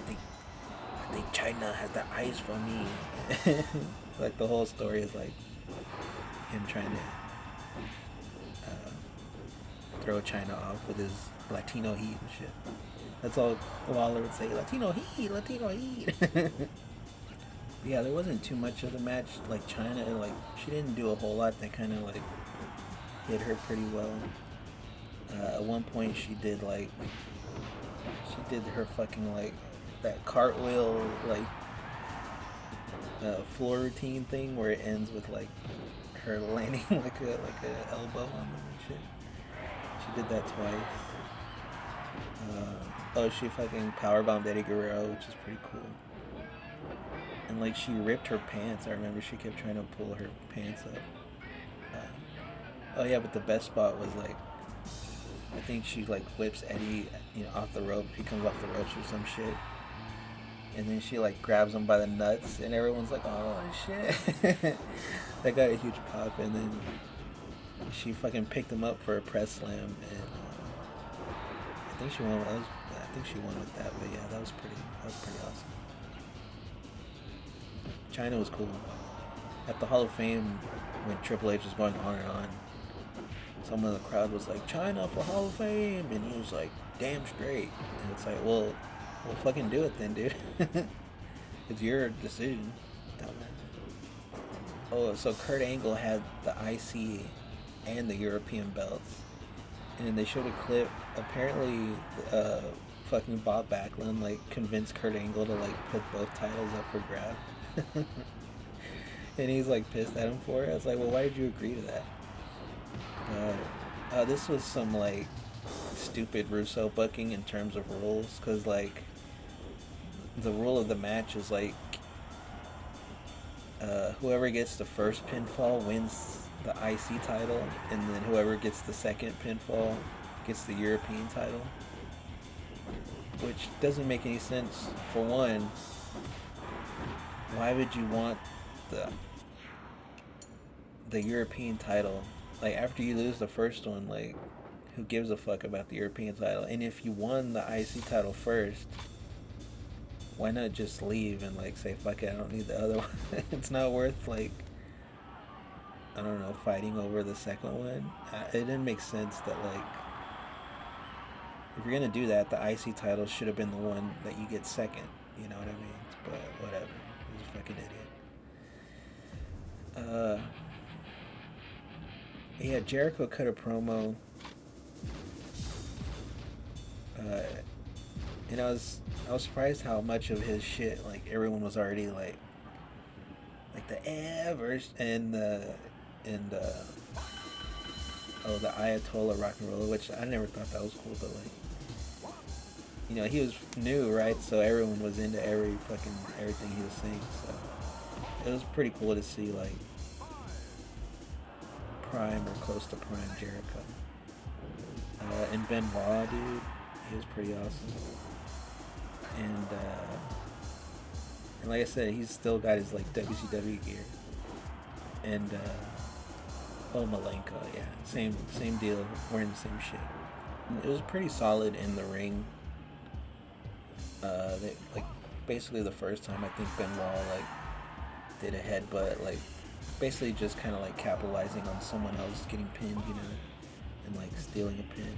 think China has the eyes for me. Like the whole story is like him trying to throw China off with his Latino heat and shit. That's all Waller would say. Latino heat, Latino heat. Yeah, there wasn't too much of the match. Like China, like she didn't do a whole lot. That kind of like hit her pretty well. At one point, she did her fucking like that cartwheel like floor routine thing where it ends with like her landing like a elbow on them and shit. She did that twice. Oh, she fucking powerbombed Eddie Guerrero, which is pretty cool. And like she ripped her pants. I remember she kept trying to pull her pants up. Oh yeah, but the best spot was like I think she like whips Eddie, off the rope. He comes off the ropes or some shit, and then she like grabs him by the nuts, and everyone's like, "Oh shit!" That got a huge pop, and then she fucking picked him up for a press slam, and I think she won. I think she won with that, but yeah, that was pretty awesome. China was cool. At the Hall of Fame, when Triple H was going on and on, someone in the crowd was like, "China for Hall of Fame," and he was like, "Damn straight." And it's like, well, fucking do it then, dude. It's your decision. Oh, so Kurt Angle had the IC and the European belts, and then they showed a clip. Apparently, fucking Bob Backlund like convinced Kurt Angle to like put both titles up for grab, and he's like pissed at him for it. I was like, well, why did you agree to that? This was some like stupid Russo booking in terms of rules, because like the rule of the match is like whoever gets the first pinfall wins the IC title, and then whoever gets the second pinfall gets the European title, which doesn't make any sense. For one, why would you want the European title? Like, after you lose the first one, like, who gives a fuck about the European title? And if you won the IC title first, why not just leave and like say, fuck it, I don't need the other one? It's not worth like, I don't know, fighting over the second one. It didn't make sense that like, if you're gonna do that, the IC title should have been the one that you get second. You know what I mean? But whatever. He's a fucking idiot. Yeah, Jericho cut a promo. And I was surprised how much of his shit like everyone was already like the Evers and the Ayatollah Rock and Roll, which I never thought that was cool, but like, he was new, right? So everyone was into everything he was saying. So it was pretty cool to see like prime or close to prime Jericho. And Benoit, dude, he was pretty awesome. And like I said, he's still got his like WCW gear. And Malenko, yeah, same deal, wearing the same shit. It was pretty solid in the ring. Like basically the first time I think Benoit like did a headbutt, like basically just kind of like capitalizing on someone else getting pinned, and like stealing a pin.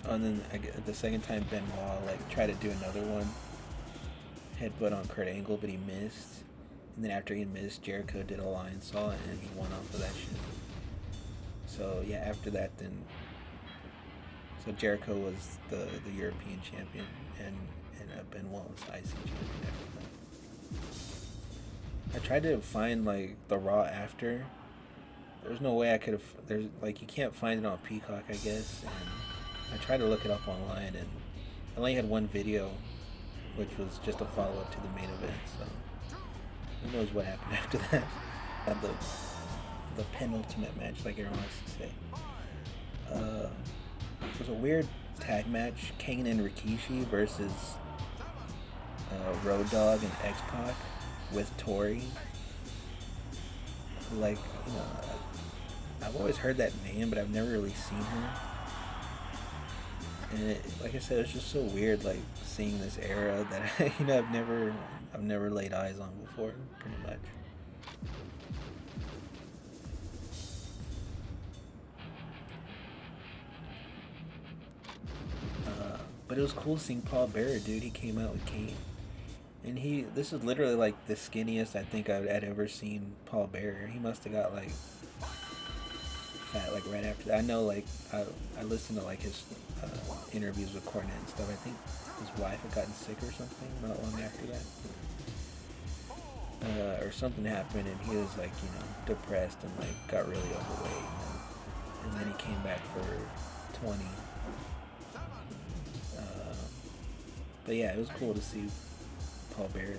And then the second time Benoit like tried to do another one, headbutt on Kurt Angle, but he missed. And then after he missed, Jericho did a lion saw and he won off of that shit. So yeah, after that so Jericho was the European champion, and Benoit was IC champion after that. I tried to find like the Raw after. There's no way I could have. There's like, you can't find it on Peacock, I guess. And I tried to look it up online, and I only had one video, which was just a follow up to the main event. So who knows what happened after that? Had the penultimate match, like everyone likes to say. It was a weird tag match: Kane and Rikishi versus Road Dogg and X-Pac with Tori. Like, I've always heard that name, but I've never really seen her. And like I said, it's just so weird, like seeing this era that I've never laid eyes on before, pretty much. But it was cool seeing Paul Bearer, dude. He came out with Kane. And this is literally like the skinniest I think I'd ever seen Paul Bearer. He must have got like fat like right after that. I know like I listened to like his interviews with Cornette and stuff. I think his wife had gotten sick or something not long after that. Or something happened and he was like, you know, depressed and like got really overweight, you know? And then he came back for 20. But yeah, it was cool to see Paul Bearer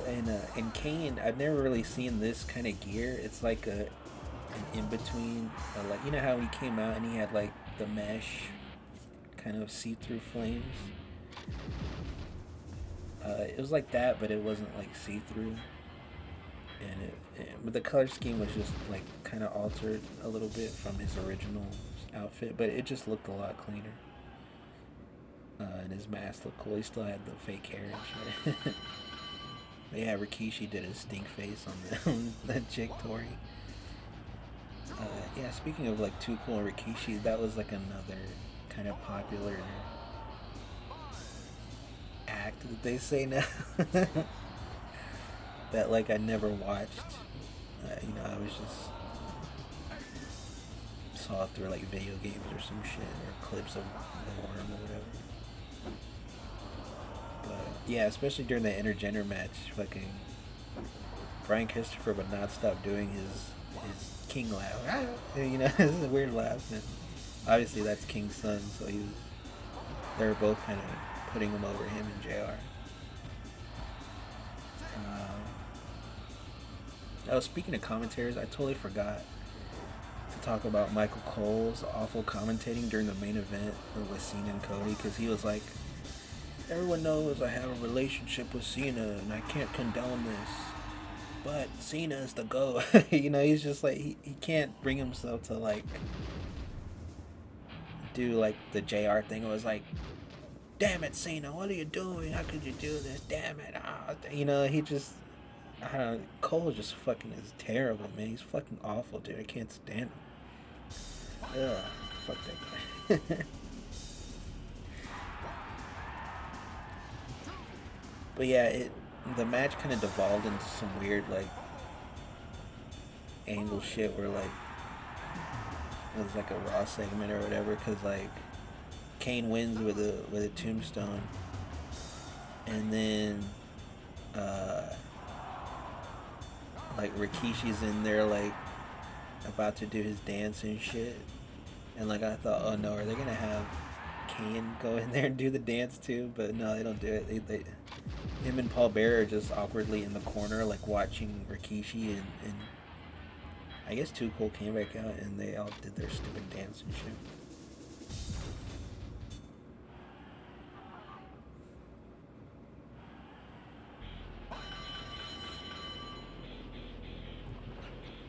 there. And Kane, I've never really seen this kind of gear. It's like an in between, like, you know how he came out and he had like the mesh kind of see-through flames. It was like that, but it wasn't like see-through. And but the color scheme was just like kind of altered a little bit from his original outfit, but it just looked a lot cleaner. And his mask looked cool. He still had the fake hair and shit. But yeah, Rikishi did his stink face on that chick Tori. Yeah, speaking of like Too Cool and Rikishi, that was like another kind of popular act that they say now. That like I never watched. You know, I was just saw through like video games or some shit or clips of the Worm or whatever. But yeah, especially during the intergender match, fucking Brian Christopher would not stop doing his King laugh. You know, this is a weird laugh. And obviously that's King's son, so they were both kind of putting him over him and JR. Oh, speaking of commentators, I totally forgot to talk about Michael Cole's awful commentating during the main event with Cena and Cody, because he was like, everyone knows I have a relationship with Cena and I can't condone this, but Cena is the GOAT. You know, he's just like, he can't bring himself to like do like the JR thing. It was like, damn it, Cena, what are you doing? How could you do this? Damn it. You know, he just, I don't know, Cole just fucking is terrible, man. He's fucking awful, dude. I can't stand him. Ugh, fuck that guy. But yeah, the match kind of devolved into some weird like angle shit where like it was like a Raw segment or whatever, because like Kane wins with a tombstone, and then like Rikishi's in there like about to do his dance and shit, and like I thought, oh no, are they gonna have Kane go in there and do the dance too? But no, they don't do it. Him and Paul Bearer are just awkwardly in the corner, like watching Rikishi, and I guess Too Cool came back out and they all did their stupid dance and shit.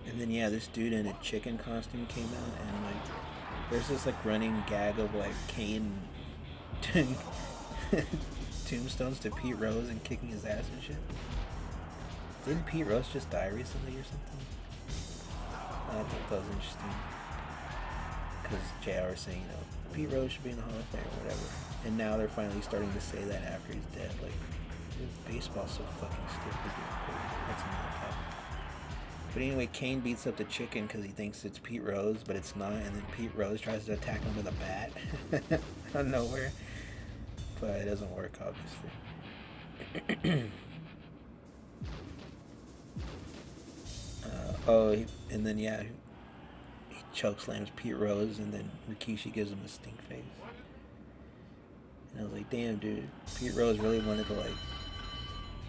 And then yeah, this dude in a chicken costume came out, and like there's this like running gag of like Kane doing tombstones to Pete Rose and kicking his ass and shit. Didn't Pete Rose just die recently or something? I thought that was interesting, because JR was saying, you know, Pete Rose should be in the Hall of Fame or whatever, and now they're finally starting to say that after he's dead. Like, dude, baseball's so fucking stupid. That's another topic. But anyway, Kane beats up the chicken because he thinks it's Pete Rose, but it's not, and then Pete Rose tries to attack him with a bat out of nowhere, but it doesn't work, obviously. And then yeah, he chokeslams Pete Rose, and then Rikishi gives him a stink face. And I was like, damn, dude, Pete Rose really wanted to like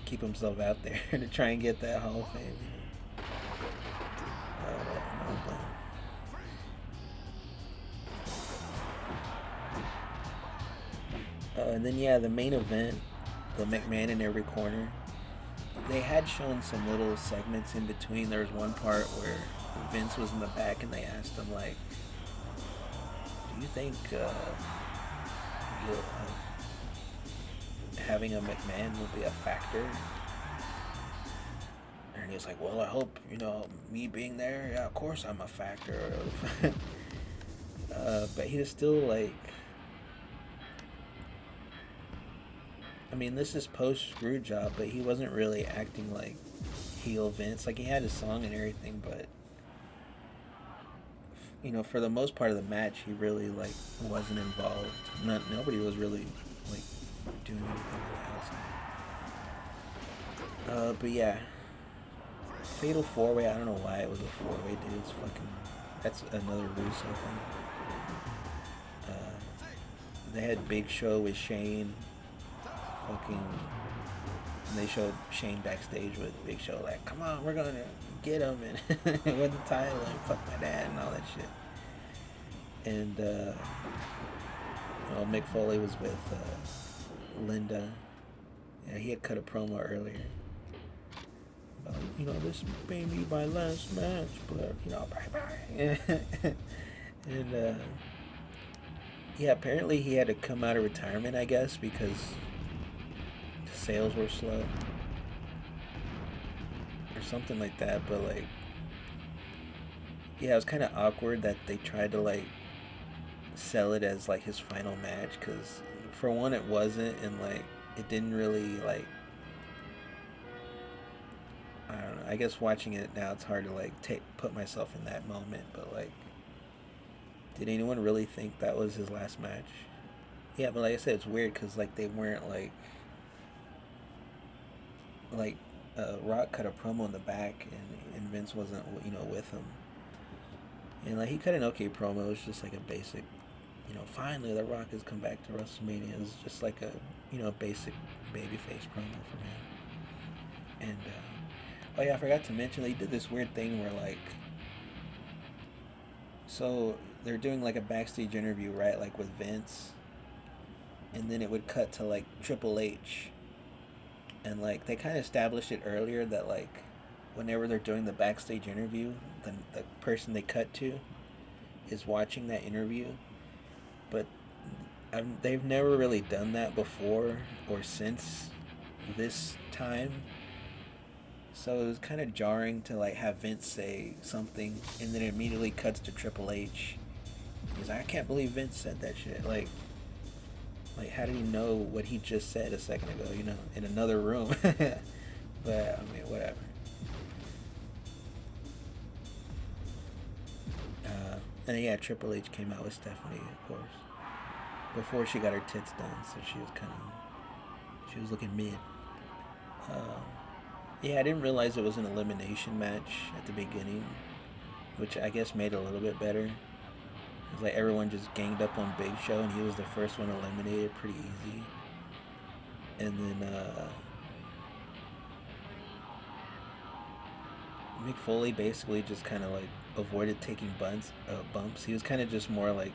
keep himself out there to try and get that Hall of Fame. I don't blame him. And then yeah, the main event, the McMahon in every corner. They had shown some little segments in between. There was one part where Vince was in the back and they asked him like, do you think having a McMahon will be a factor? And he was like, well, I hope, you know, me being there, yeah, of course I'm a factor. But he was still like, I mean, this is post screw job, but he wasn't really acting like heel Vince. Like, he had his song and everything, but you know, for the most part of the match, he really like wasn't involved. Nobody was really like doing anything else. But yeah, Fatal 4-Way. I don't know why it was a 4-way, dude. It's fucking. That's another Russo thing. They had Big Show with Shane. Fucking. And they showed Shane backstage with Big Show, like, come on, we're gonna get him, and with the title, and fuck my dad, and all that shit. And, well, Mick Foley was with Linda. Yeah, he had cut a promo earlier. About, you know, this may be my last match, but, you know, bye-bye. And, yeah, apparently he had to come out of retirement, I guess, because the sales were slow. Or something like that, but, like, yeah, it was kind of awkward that they tried to, like, sell it as, like, his final match, because, for one, it wasn't, and, like, it didn't really, like, I don't know, I guess watching it now, it's hard to, like, put myself in that moment, but, like, did anyone really think that was his last match? Yeah, but like I said, it's weird because like they weren't like Rock cut a promo in the back and Vince wasn't, you know, with him. And like he cut an okay promo. It was just like a basic, you know, finally The Rock has come back to WrestleMania. It was just like a, you know, basic babyface promo for him. And oh yeah, I forgot to mention they did this weird thing where like, so they're doing like a backstage interview, right? Like with Vince. And then it would cut to like Triple H. And like they kind of established it earlier that like whenever they're doing the backstage interview, the person they cut to is watching that interview. But they've never really done that before or since this time. So it was kind of jarring to like have Vince say something and then it immediately cuts to Triple H. He's like, I can't believe Vince said that shit. Like, how did he know what he just said a second ago, you know, in another room? But, I mean, whatever. And yeah, Triple H came out with Stephanie, of course, before she got her tits done, so she was looking mid. Yeah, I didn't realize it was an elimination match at the beginning, which I guess made it a little bit better. It's like everyone just ganged up on Big Show, and he was the first one eliminated pretty easy. And then Mick Foley basically just kind of like avoided taking bumps. He was kind of just more like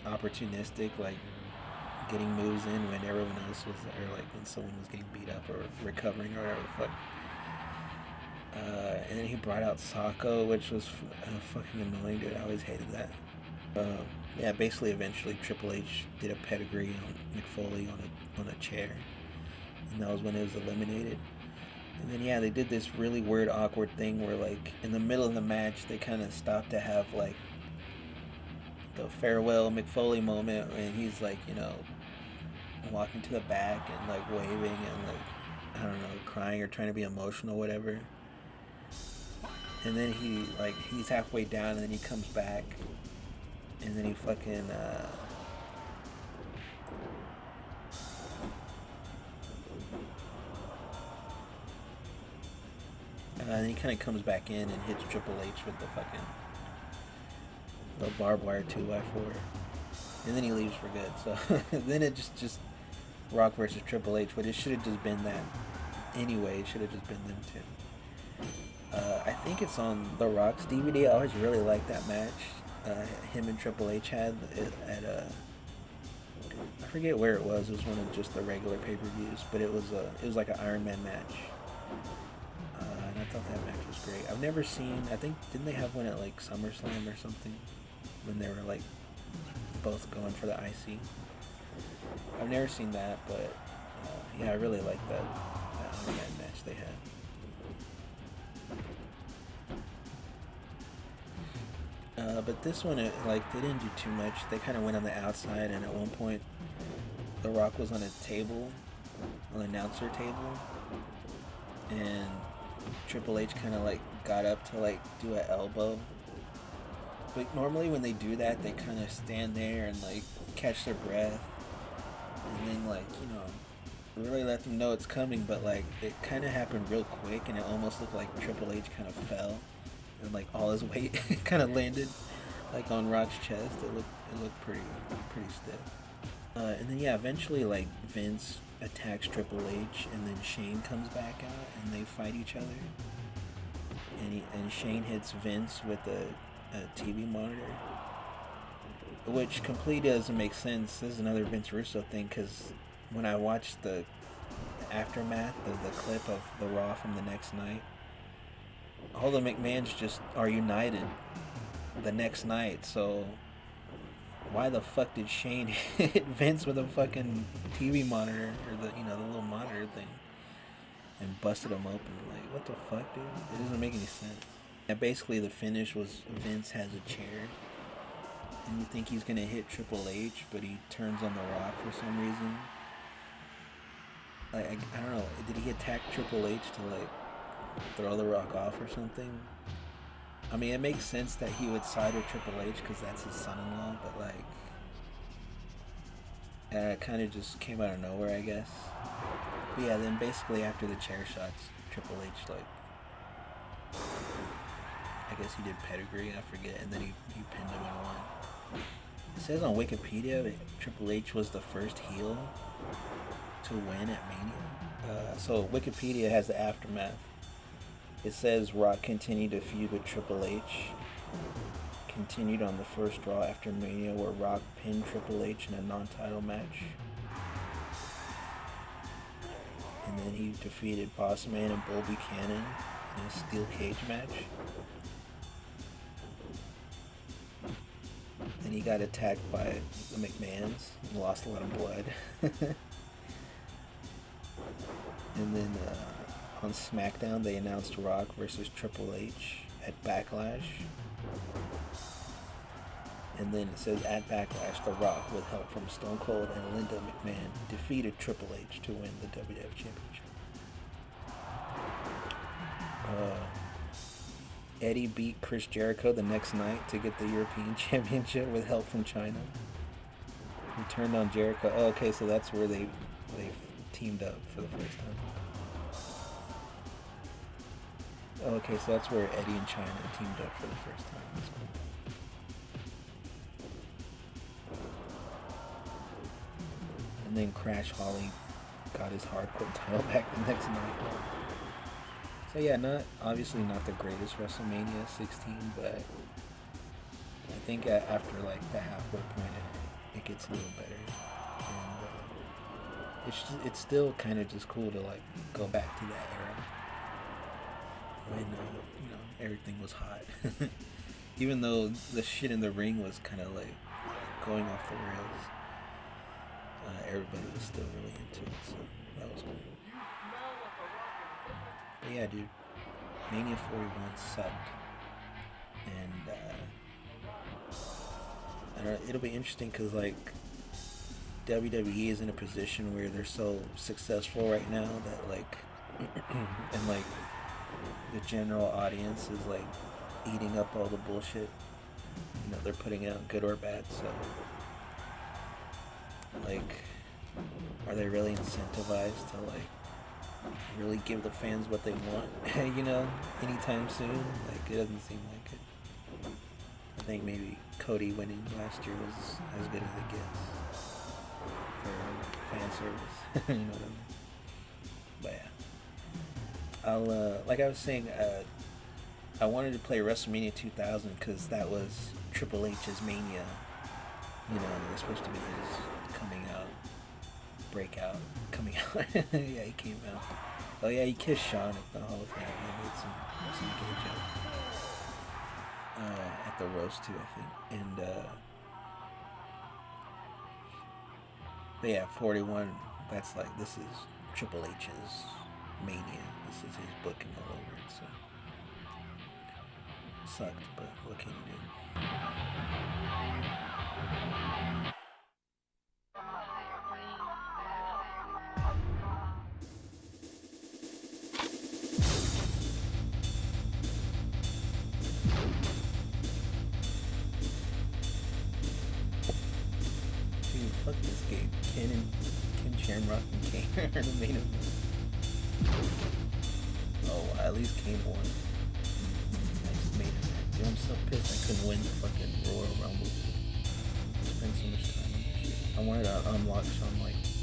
opportunistic, like getting moves in when everyone else was, or like when someone was getting beat up or recovering or whatever the fuck. And then he brought out Socko, which was fucking annoying, dude. I always hated that. Yeah, basically, eventually Triple H did a pedigree on Mick Foley on a chair, and that was when it was eliminated. And then yeah, they did this really weird, awkward thing where like in the middle of the match, they kind of stopped to have like the farewell Mick Foley moment, and he's like, you know, walking to the back and like waving and like, I don't know, crying or trying to be emotional, whatever. And then he's halfway down, and then he comes back. And then he fucking, and then he kind of comes back in and hits Triple H with the fucking barbed wire 2x4. And then he leaves for good. So then it just Rock versus Triple H, but it should have just been that anyway. It should have just been them two. I think it's on The Rock's DVD. I always really liked that match. Him and Triple H had at I forget where it was. It was one of just the regular pay-per-views, but it was like an Iron Man match. And I thought that match was great. I've never seen. I think didn't they have one at like SummerSlam or something when they were like both going for the IC. I've never seen that, but yeah, I really like that Iron Man match they had. But this one, they didn't do too much. They kind of went on the outside, and at one point, The Rock was on a table, on the announcer table, and Triple H kind of like got up to like do an elbow. But normally when they do that, they kind of stand there and like catch their breath, and then like really let them know it's coming. But like it kind of happened real quick, and it almost looked like Triple H kind of fell, and like all his weight kind of landed like on Rock's chest. It looked pretty stiff. And then yeah, eventually like Vince attacks Triple H, and then Shane comes back out, and they fight each other. And Shane hits Vince with a TV monitor, which completely doesn't make sense. This is another Vince Russo thing, because when I watched the aftermath, the clip of the Raw from the next night, all the McMahons just are united the next night. So why the fuck did Shane hit Vince with a fucking TV monitor, or the little monitor thing, and busted him open? Like, what the fuck, dude? It doesn't make any sense. And basically the finish was Vince has a chair, and you think he's gonna hit Triple H, but he turns on The Rock for some reason. Like, I don't know, did he attack Triple H to like throw The Rock off or something? I mean, it makes sense that he would side with Triple H because that's his son-in-law, but like, it kind of just came out of nowhere, I guess. But yeah, then basically after the chair shots, Triple H like, I guess he did pedigree, I forget, and then he pinned him and won. It says on Wikipedia that Triple H was the first heel to win at Mania. So Wikipedia has the aftermath. It says Rock continued to feud with Triple H. Continued on the first Raw after Mania, where Rock pinned Triple H in a non-title match. And then he defeated Boss Man and Bull Buchanan in a steel cage match. Then he got attacked by the McMahons and lost a lot of blood. And then on SmackDown, they announced Rock versus Triple H at Backlash. And then it says at Backlash, The Rock, with help from Stone Cold and Linda McMahon, defeated Triple H to win the WWF Championship. Eddie beat Chris Jericho the next night to get the European Championship with help from China. He turned on Jericho. Oh, okay, so that's where they teamed up for the first time. Oh, okay, so that's where Eddie and China teamed up for the first time. That's cool. And then Crash Holly got his hardcore title back the next night. So yeah, obviously not the greatest WrestleMania 16, but I think after like the halfway point, it gets a little better, and it's still kind of just cool to like go back to that era when everything was hot. Even though the shit in the ring was kind of like going off the rails, everybody was still really into it, so that was cool. But yeah, dude, Mania 41 sucked, and I don't know, it'll be interesting because like WWE is in a position where they're so successful right now that like and like the general audience is like eating up all the bullshit they're putting out, good or bad. So like, are they really incentivized to like really give the fans what they want anytime soon? Like, it doesn't seem like it. I think maybe Cody winning last year was as good as it gets for fan service. You know what I mean? But yeah, I'll like I was saying, I wanted to play WrestleMania 2000 because that was Triple H's Mania. It was supposed to be his coming out, breakout, coming out. Yeah, he came out. Oh yeah, he kissed Shawn at the Hall of Fame. They made some gay joke at the roast too, I think. And but yeah, 41. That's like, this is Triple H's Mania. This is his booking all over it. So sucked, but what can you do? Shamrock and Kane are the main event. Oh, at least Kane won. Nice main event. Dude, I'm so pissed I couldn't win the fucking Royal Rumble. I spent so much time on this shit. I wanted to unlock Shawn Michaels.